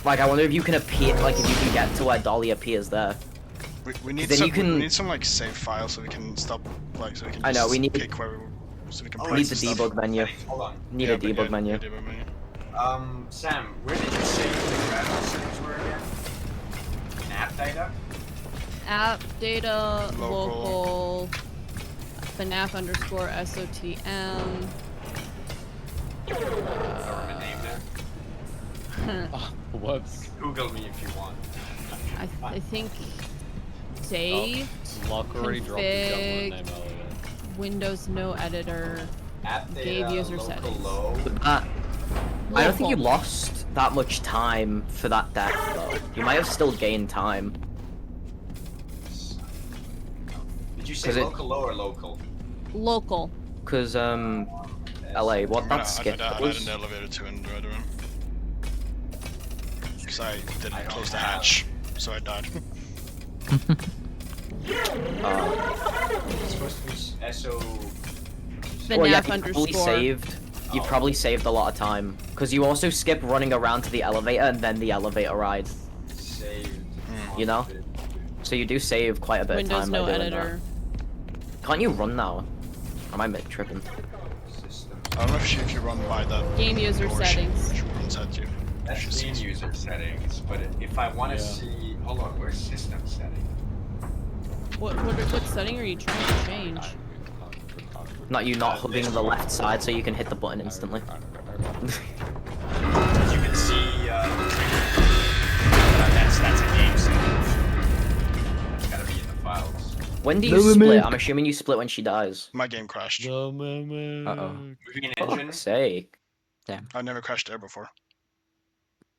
Like, I wonder if you can appear, like, if you can get to where Dolly appears there. We need then some. you can... We need some like save files so we can stop, like, so we can. I know we need. Pick where we, so we can need the debug menu. Hold on. Need a debug menu. Sam, where did you say the graphics settings were again? In app data? App data, local. FNAF underscore SOTM. Government name there. Oh, whoops. Google me if you want. I think saved, Lock already dropped the government config, name earlier. Windows no editor, At the gave user local settings. low. I don't think you lost that much time for that death though. You might have still gained time. Did you say local low or local? Local. Cause LA, what that skip I was? died in the elevator too in the red room. Because I didn't close the hatch, so I died. It's supposed to be SO. Well, yeah, FNAF you underscore. probably saved. You probably saved a lot of time because you also skip running around to the elevator and then the elevator ride. Saved. You know, so you do save quite a bit Windows of time no by doing editor. that. Can't you run now? Am I tripping? I don't know if you run by that. Game user door, settings. She runs at you. That's game user settings, but if I want to see, hold on, where's system settings? What setting are you trying to change? Not you not hugging the left side so you can hit the button instantly. As you can see, that's a game setting. It's gotta be in the files. When do you split? I'm assuming you split when she dies. My game crashed. Uh-oh. Moving an For engine. fuck's sake. Damn. I never crashed there before.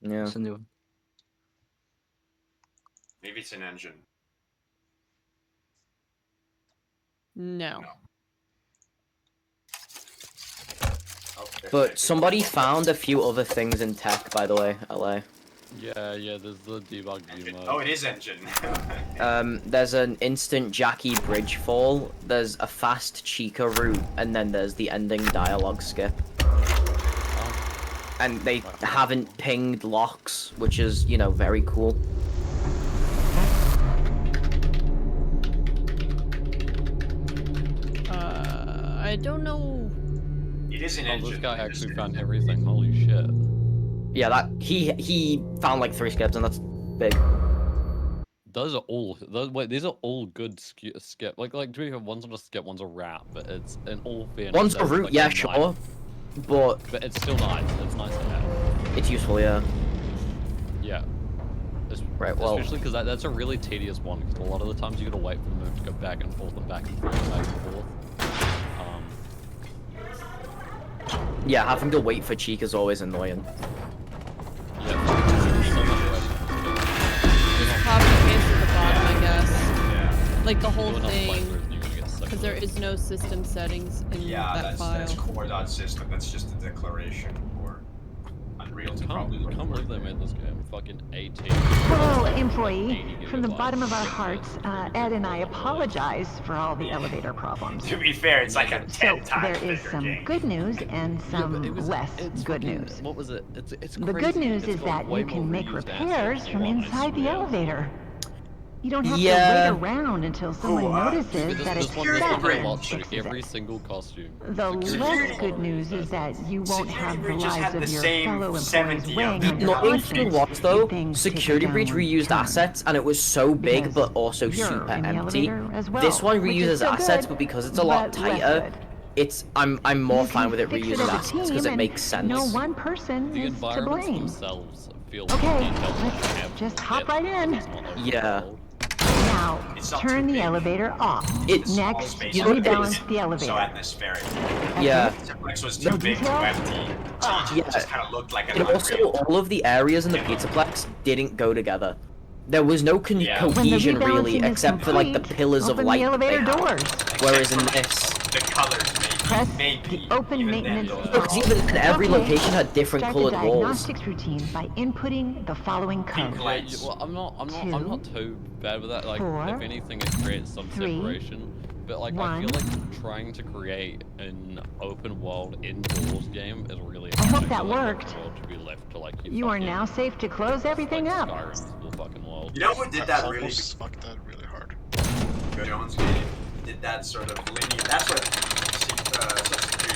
Yeah. It's a new one. Maybe it's an engine. No. But somebody found a few other things in tech, by the way, LA. Yeah, there's the debug view mode. Oh, it is engine. There's an instant Jackie bridge fall, there's a fast Chica route, and then there's the ending dialogue skip. And they haven't pinged locks, which is, you know, very cool. I don't know. It is an engine. This guy actually found everything. Holy shit. Yeah, that he found like 3 skips, and that's big. Those are all. These are all good skip. Like to be fair, one's not a skip, one's a route, but it's in all fairness. One's a route, like, yeah, nice. sure, but it's still nice. It's nice to have. It's useful, yeah. Yeah. Right. Well, especially because that's a really tedious one. Because a lot of the times you gotta wait for the move to go back and forth and back and forth and back and forth. yeah, having to wait for Chica is always annoying. Just copy paste at the bottom, I guess. Yeah. Like the whole thing. Because there is no system settings in that file. That's core.system. That's just a declaration for Unreal to probably look Can't believe they made this game fucking 18. Hello, employee. From the bottom of our hearts, Ed and I apologize for all the elevator problems. To be fair, it's like a 10 So times there is bigger some game. good news and some less good news. What was it? It's The good news is that you can make repairs from inside the elevator. You don't have to wait around until someone notices that it's set. Every single costume. The less good news is that you won't have the lives of your fellow employees weighing on your Not interesting conscience. what though, Security Breach reused assets and it was so big but also super empty. This one reuses assets, but because it's a lot tighter, it's I'm more fine with it reusing assets because it makes sense. No one person The is to environments blame. themselves feel Okay, let's just hop right in. Yeah. Now, turn the elevator off. Next, You know what it rebalance is? the elevator. So atmospheric. Yeah. This was too big, too empty. Yeah. It just kind of looked like an And also, all of the areas in the Pizzaplex didn't go together. There was no cohesion really, except for like the pillars of light that they had. Whereas in this, the colors Press the open maintenance because even then, every location had different Start colored the walls. diagnostics routine by inputting the following code. Well, I'm not too bad with that. Like, if anything, it creates some separation. But like, I feel like trying to create an open world indoors game is really hard. I hope that worked. To be left to, like, You are now safe to close everything up. fucking world. You know who did that really? Almost fucked that really hard. Jones game did that sort of linear. That's what.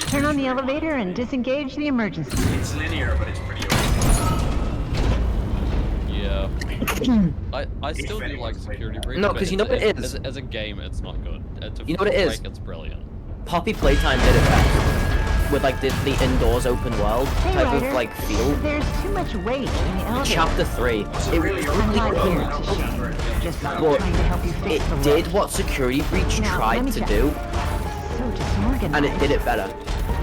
Turn on the elevator and disengage the emergency. It's linear, but it's pretty open. Yeah. I still do like Security Breach. No, 'cause you know what it is? As a game, it's not good. You know what it is? It's brilliant. Poppy Playtime did it best with like the indoors open world type Ryder, of like feel. There's too much weight in the elevator. Chapter 3, it really Just trying to help you fix the did lift. what Security Breach Now, tried let me to check. do, So disorganized. and it did it better.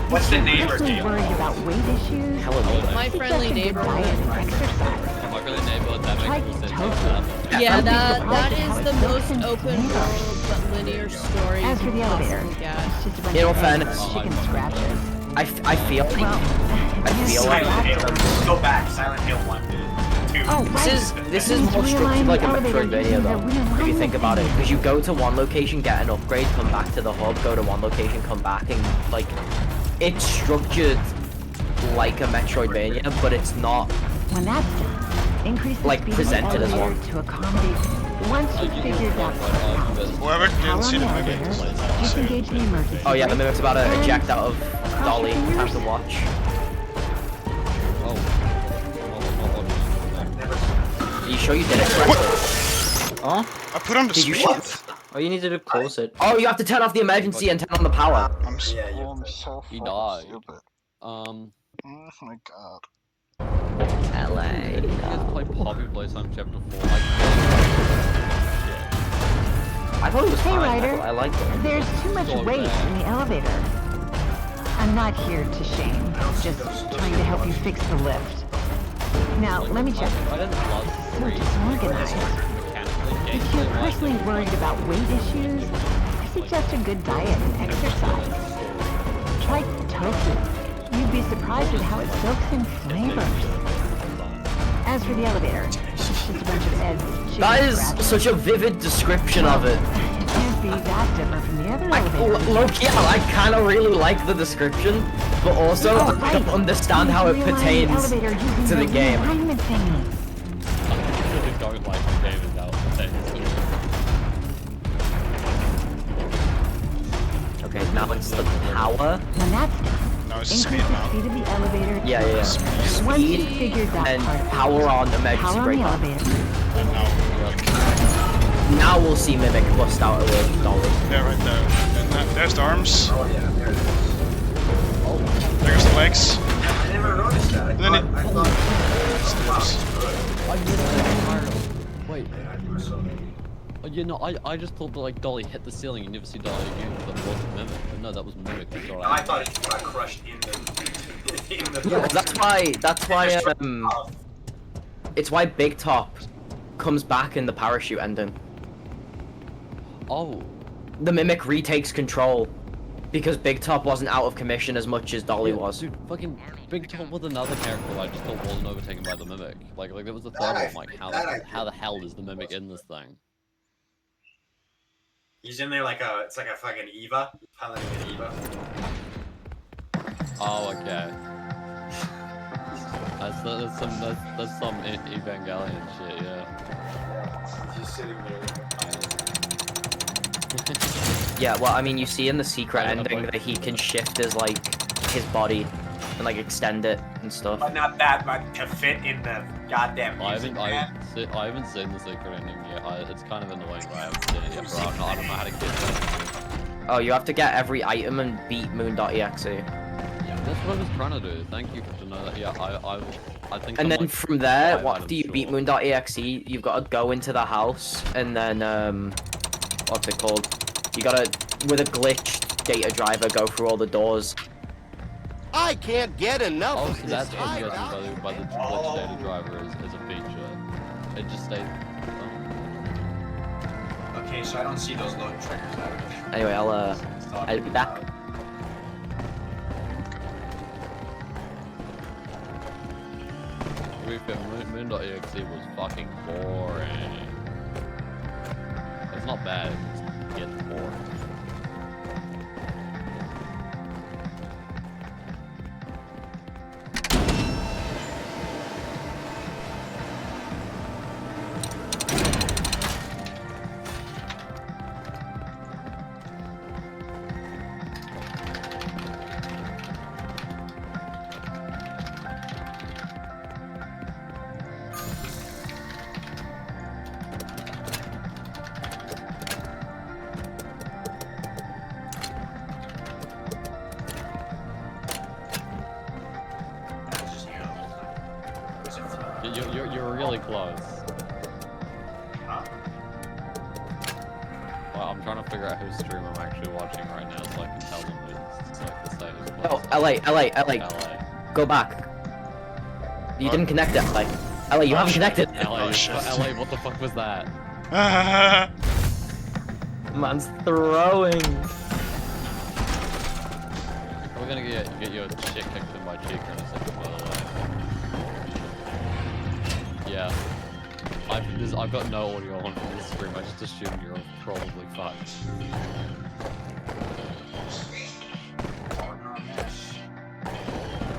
What's the neighbor Especially deal? worried about weight issues. Hella neighbor. My friendly neighbor. Diet and exercise. My friendly neighbor, that Try makes sense. tofu. Yeah, that surprised at is how the it most soaks in open flavors. world but linear story As for you the can elevator, possibly get. it's just a bunch In all of fairness, chicken scratches. I feel like Silent Hill. Go back. Silent Hill 1 to 2. Oh, this is more structured like a Metroidvania though, if you think about it, because you go to one location, get an upgrade, come back to the hub, go to one location, come back, and like it's structured like a Metroidvania, but it's not When that's done, increase the like speed presented of as the one. elevator to accommodate. Once you've figured out Whoever didn't see the elevator, mimic. disengage the emergency Oh yeah, the brake mimic's about to and eject out of Dolly. Time to watch. Are you sure you did it correctly? Oh? I put on the Did you speed. Oh, you needed to close it. Oh, you have to turn off the emergency and turn on the power. I'm so He fucking died. stupid. Um, Oh my god. LA. you guys play Poppy Playtime Chapter 4, like, I thought it was Hey, fine. Ryder, I liked it. there's too much So weight bad. in the elevator. I'm not here to shame, just trying to help you fix the lift. Now, let me check. I didn't love So disorganized. If you're personally worried about weight issues, I suggest a good diet and exercise. Try tofu. You'd be surprised at how it soaks in flavors. As for the elevator, it's just a bunch of eggs, chicken That is scratches. such a vivid description of it. It can't be that different from the other elevators. Look, yeah, I kind of really like the description, but also Oh, I don't understand how it Realign the pertains elevator using to the game. realignment thingy. I don't like the game without Okay, now it's the power. When that's done, No, it's increase speed the now. speed of the elevator. Yeah. Once Speed you've figured that and part out, power on emergency power on brake. the elevator. Now we'll see Mimic bust out of Dolly. Yeah, right there. And there's the arms. There's the legs. I never noticed that. And then it... Wait. You know, I just thought that like Dolly hit the ceiling. You never see Dolly again. That wasn't Mimic. No, that was Mimic. That's all right. I thought it got crushed in the Yeah, 'cause that's why it's why Big Top comes back in the parachute ending. Oh. The Mimic retakes control because Big Top wasn't out of commission as much as Dolly was. Dude, fucking Big Top with another character I just thought wasn't overtaken by the Mimic. Like there was the third one. Like how the hell is the Mimic in this thing? He's in there like it's like a fucking Eva. Piloting an Eva. Oh, okay. That's some Evangelion shit, yeah. He's sitting there. Yeah, well, I mean, you see in the secret ending that he can shift his his body and like extend it and stuff. But not that much to fit in the goddamn music, man. I haven't seen the secret ending yet. It's kind of annoying that I haven't seen it yet, bro. I don't know how to get it. Oh, you have to get every item and beat Moon.exe. That's what I was trying to do. Thank you to know that. Yeah, I think. And I'm then like from there, 5 after you items beat short. Moon.exe, you've got to go into the house and then what's it called? You gotta, with a glitched data driver, go through all the doors. I can't get enough Oh, of so this that's what you hideout. guys by the glitch data driver is a feature. It just stays. Okay, so I don't see those load triggers. Anyway, I'll be back. Moon.exe was fucking boring. It's not bad, it just gets boring. You're really close. Huh? Well, I'm trying to figure out whose stream I'm actually watching right now so I can tell them who's, so I can say who's close. Oh, LA. Go back. You didn't connect it, LA. LA, you haven't connected. LA, LA, what the fuck was that? Man's throwing. We're gonna get your shit kicked in by Chica in a second, by the way. Yeah. I've got no audio on from this stream, I just assume you're probably fucked.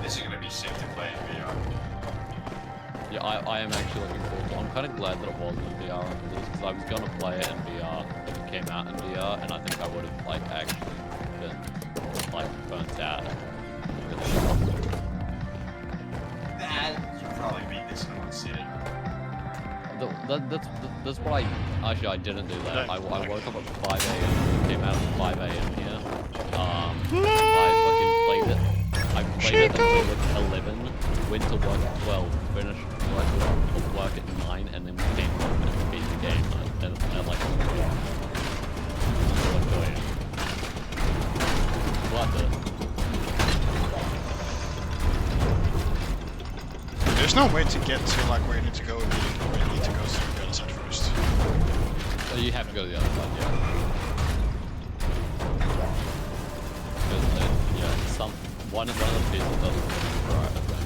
This is gonna be sick to play in VR. Yeah, I am actually looking forward to it. I'm kind of glad that it wasn't in VR, because I was gonna play it in VR if it came out in VR, and I think I would have, like, actually been, like, burnt out. That, you probably beat this in one sitting. That's why I didn't do that. I woke up at 5 AM, came out at 5 AM here. I fucking played it. I played it until like 11, went to work at 12, finished work at 9, and then came home and beat the game at like 1 million. Worth it. There's no way to get to like where you need to go immediately, where you need to go to the other side first. So you have to go to the other side, yeah. Yeah, one of the pieces doesn't right, I think.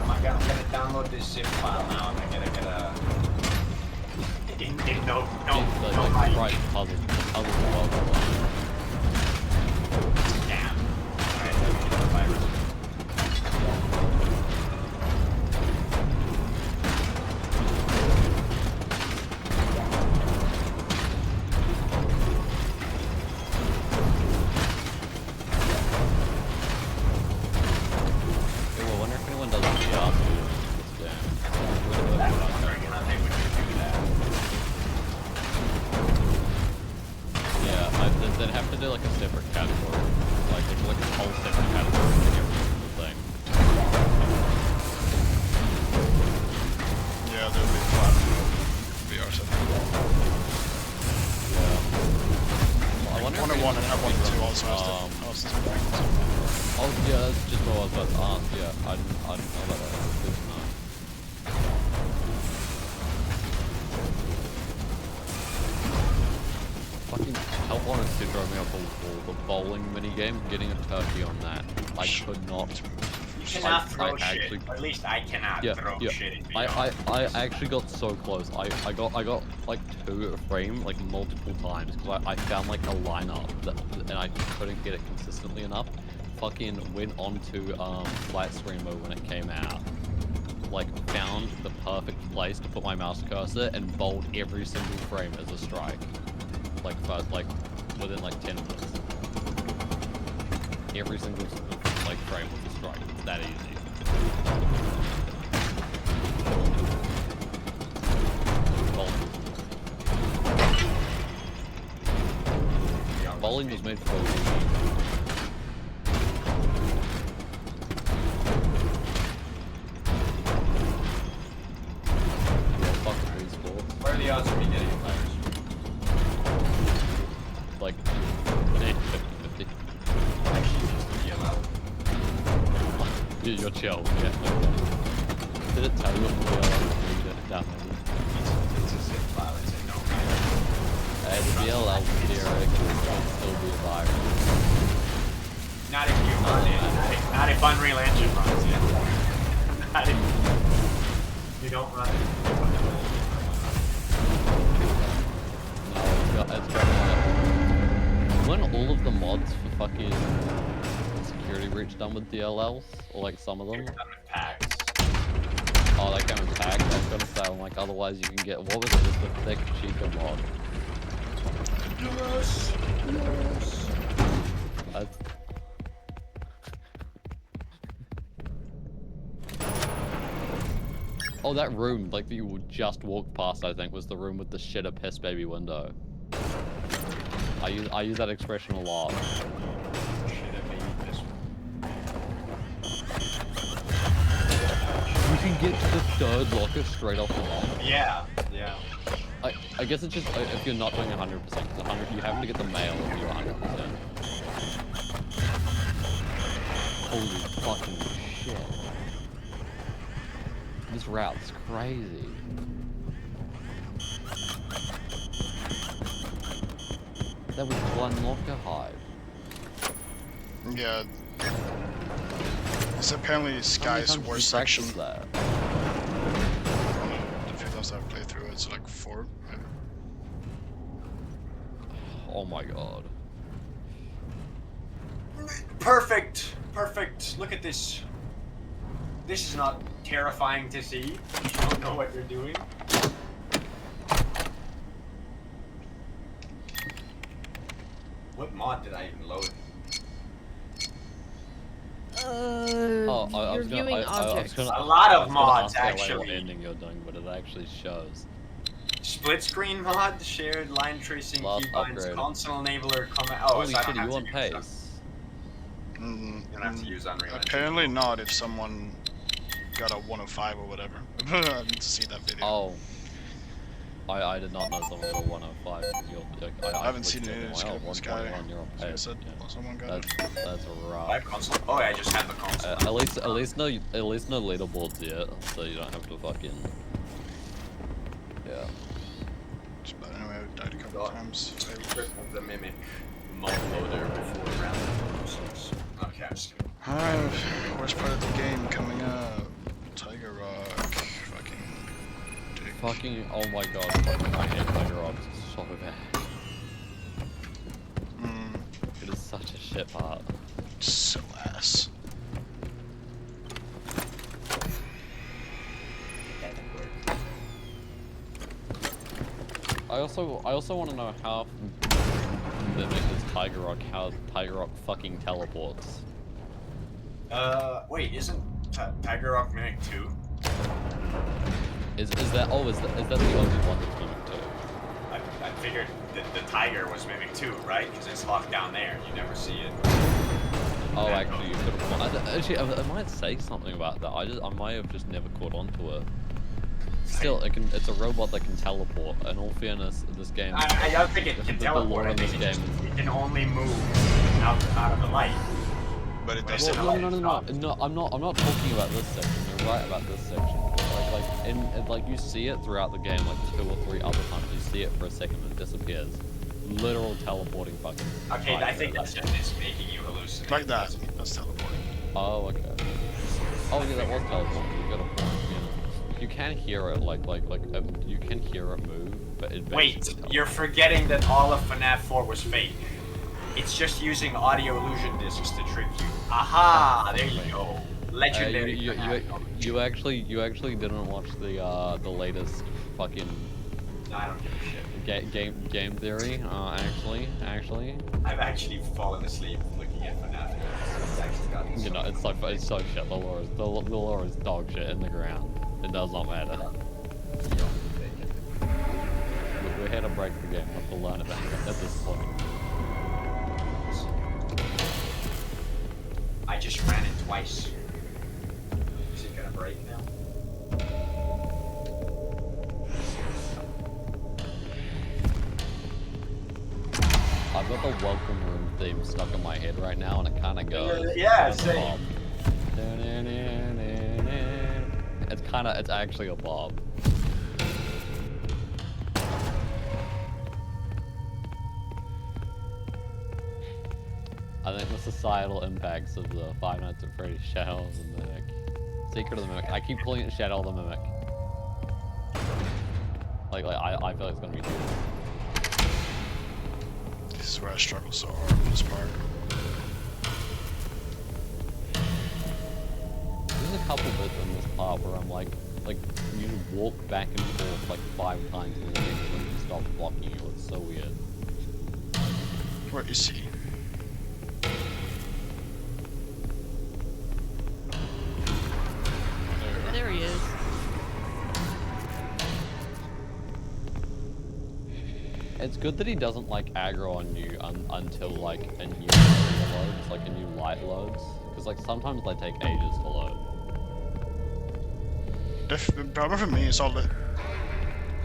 Oh my god, I'm gonna download this zip file now. I'm gonna get a. No, right, puzzle. Damn. Alright, let me get the virus. I wonder if anyone does VR this game. Yeah, they'd have to do like a separate category. Like there's like a whole separate category for every single thing. Yeah, there'll be fun VR stuff. Yeah. I wonder if 1 and 1 2 also has to Oh yeah, that's just what I was about to ask. Yeah, I didn't know about that. Good to know. Fucking help on a Speedrun me up the bowling minigame. Getting a turkey on that, I could not. You cannot throw shit. At least I cannot throw shit in VR. I actually got so close. I got like 2 frame like multiple times because I found like a lineup and I couldn't get it consistently enough. Fucking went onto flat screen mode when it came out. Like found the perfect place to put my mouse cursor and bowled every single frame as a strike. Like within like 10 minutes. Every single like frame was a strike. It's that easy. Bowling was made for What are the odds of me getting players? Like 50-50. Actually, just DLL. You're chill, yeah. Did it tell you what the DLL downloaded? It's a zip file, it's a no. The DLL theoretically could still be a virus. Not if you run it. Not if Unreal Engine runs it. Not if you don't run it. Weren't all of the mods for fucking security breach done with DLLs? Or like some of them? Packs. Oh, they came in packs? I was gonna say, I'm like, otherwise you can get, what was it, just the thick Chica mod? Yes! Yes! Oh, that room, like that you would just walk past, I think, was the room with the shitter piss baby window. I use that expression a lot. can get to the third locker straight off the bat. Yeah, yeah. I guess it's just if you're not doing 100%, because 100 you have to get the mail if you're 100%. Holy fucking shit! This route's crazy. That was one locker hive. Yeah. It's apparently Sky's worst section. That? A few times I've played through it's like 4. Maybe. Oh my god. Perfect! Perfect! Look at this. This is not terrifying to see. You don't know what you're doing. What mod did I even load? I was viewing objects. A lot of mods, actually. What ending you're doing, but it actually shows. Split screen mod, shared line tracing, keybinds, console enabler, comment. Oh, holy so shit, you want pace? You don't have to use Unreal Engine. Apparently not if someone got a 105 or whatever. I didn't see that video. Oh. I did not know someone got a 105. I haven't seen it in this guy. You're on pace. Someone got that's rough. I have console. Oh, I just had the console. At least no leaderboards yet, so you don't have to fucking. Yeah. But anyway, I've died a couple times. Secret of the Mimic mod loader before round 6. Okay, I'm just kidding. Alright, worst part of the game coming up. Tiger Rock. Fucking, oh my god, fucking, I hate Tiger Rock so bad. It is such a shit part. So ass. I also want to know how Mimic is Tiger Rock, how Tiger Rock fucking teleports. Wait, isn't Tiger Rock Mimic 2? Is that the only one that's Mimic 2? I figured that the tiger was Mimic 2, right? Because it's locked down there. You never see it. Oh, actually, you could have. Actually, I might say something about that. I might have just never caught on to it. Still, it's a robot that can teleport. In all fairness, this game. I don't think it can teleport. I think it can only move out of the light. But it does. No, I'm not talking about this section. You're right about this section. Like you see it throughout the game, like 2 or 3 other times. You see it for a second and it disappears. Literal teleporting fucking. Okay, I think that's just making you hallucinate. Like that. That's teleporting. Oh, okay. Oh yeah, that was teleporting. You got a point. Yeah. You can hear it, you can hear it move, but it. Wait, you're forgetting that all of FNAF 4 was fake. It's just using audio illusion discs to trick you. Aha! There you go. Legendary. You actually didn't watch the latest fucking. No, I don't give a shit. Game theory. Actually. I've actually fallen asleep looking at FNAF. It's actually gotten so it's so shit. The lore is dog shit in the ground. It does not matter. We're here to break the game. We have to learn about it at this point. I just ran it twice. Is it gonna break now? I've got the welcome room theme stuck in my head right now, and it kind of goes. Yeah, same. It's actually a bob. I think the societal impacts of the Five Nights at Freddy's Shadow of the Mimic. Secret of the Mimic. I keep calling it Shadow of the Mimic. I feel like it's gonna be good. This is where I struggle so hard with this part. There's a couple bits in this part where I'm like you walk back and forth like 5 times and then you stop blocking you. It's so weird. Where is he? There he is. It's good that he doesn't like aggro on you until like a new loads, like a new light loads, because like sometimes they take ages to load. the problem for me is all the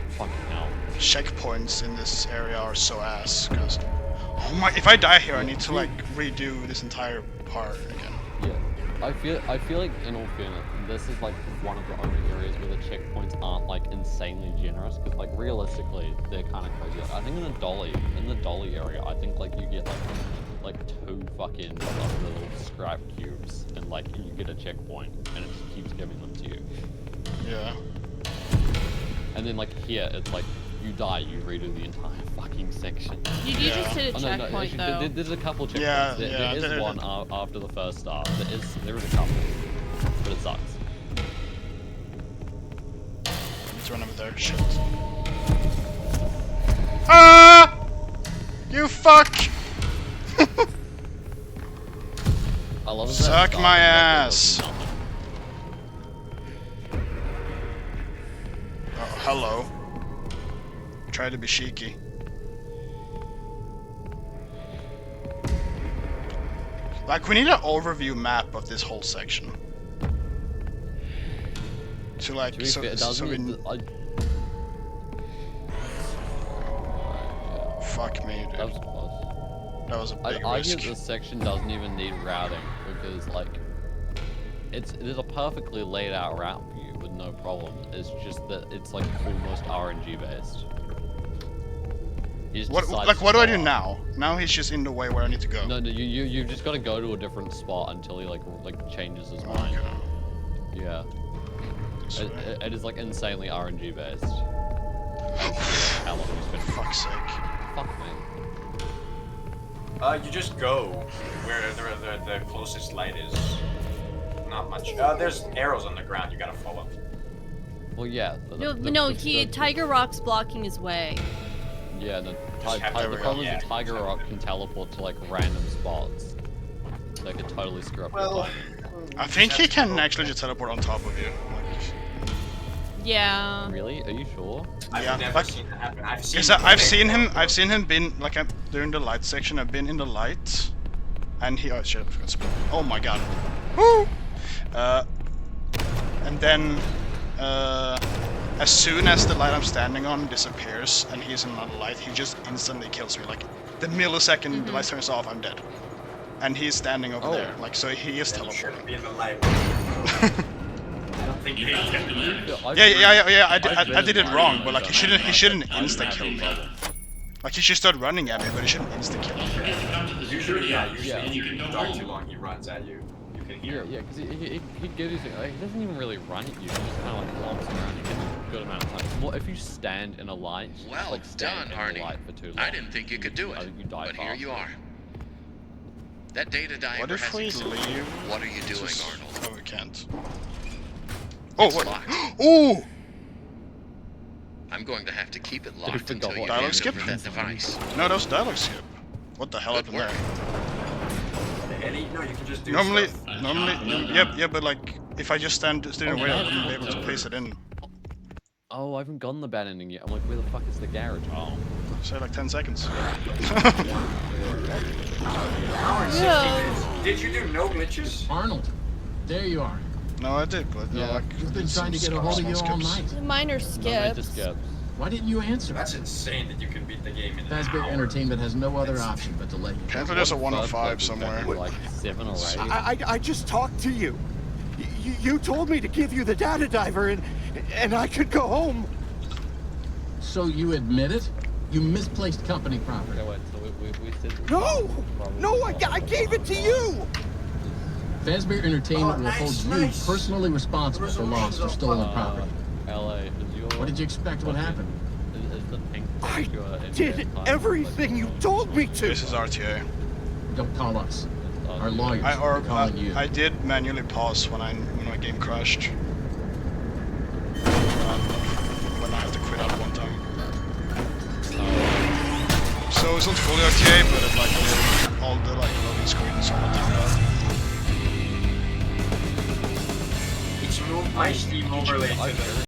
Fucking hell. checkpoints in this area are so ass. Cause oh my, if I die here, I need to like redo this entire part again. Yeah. I feel like, in all fairness, this is like one of the only areas where the checkpoints aren't like insanely generous, because like realistically they're kind of crazy. Like, I think in the dolly area, I think like you get like 2 fucking little scrap cubes, and like you get a checkpoint, and it just keeps giving them to you. Yeah. And then like here, it's like you die, you redo the entire fucking section. You just hit a checkpoint though. There's a couple checkpoints. Yeah, there is one after the first star. There is a couple, but it sucks. Let's run over there. Shit. Ah! You fuck! I love Suck my ass. Oh, hello. Try to be cheeky. Like, we need an overview map of this whole section. To like, so we... Fuck me, dude. That was close. That was a big I'd argue risk. this section doesn't even need routing, because like, there's a perfectly laid out route for you with no problem. It's just that it's like almost RNG based. What do I do now? Now he's just in the way where I need to go. No, you've just got to go to a different spot until he like changes his mind. Okay. Yeah. It is like insanely RNG based. How long you spend? For fuck's sake. Fuck me. You just go where the closest light is. Not much. There's arrows on the ground. You gotta follow. Well, yeah. Tiger Rock's blocking his way. Yeah, the problem is the Tiger Rock can teleport to like random spots. They could totally screw up your timing. I think he can actually just teleport on top of you. Yeah. Really? Are you sure? I've never seen that happen. I've seen him been like during the light section. I've been in the light, and he shit. Oh my god. Woo! And then as soon as the light I'm standing on disappears and he's in another light, he just instantly kills me. Like the millisecond the light turns off, I'm dead. And he's standing over there. Like, so he is teleporting. Be in the light. Yeah. I did it wrong, but like he shouldn't insta kill me. Like he should start running at me, but he shouldn't insta kill me. Usually if you die too long, he runs at you. You can hear him. Yeah, because he gives you. He doesn't even really run at you. He just kind of like walks around. He gets a good amount of time. Well, if you stand in a light, well like stand done, in Arnie. a light for too long, I didn't think you could do it, I think you die but faster. here you are. That data diver What if has we exploded. leave? What are you doing, Arnold? Oh, we can't. Oh, It's what? locked. Ooh! I'm going to have to keep it locked forgot until you what hand skip? over that device. No, that was dialogue skip. What the hell Good happened there? No, you can just do Normally, stuff. yeah, but like, if I just stood away, I wouldn't be able to place it in. Oh, I haven't gotten the bad ending yet. I'm like, where the fuck is the garage? Oh. Say like 10 seconds. Did you do no glitches? Arnold, there you are. No, I did, but Yeah, like, we've been trying to get a hold of you all night. Minor skips. Why didn't you answer? That's insane that you can beat the game in an Fazbear hour. Entertainment has no other option but to let you. Apparently there's a 105 somewhere. Like 7 or 8. I just talked to you. You told me to give you the data diver and I could go home. So you admit it? You misplaced company property. Okay, wait, so we said No, I gave it to you. Fazbear Entertainment will hold you personally responsible for lost or stolen property. LA, is your... What did you expect would happen? Is the pink I in did everything you told me to. This is RTA. Don't call us. Our lawyers are calling you. I did manually pause when my game crashed. When I had to quit out one time. So it's not fully RTA, but it like all the like loading screens all the time. It's moved my Steam overlay to the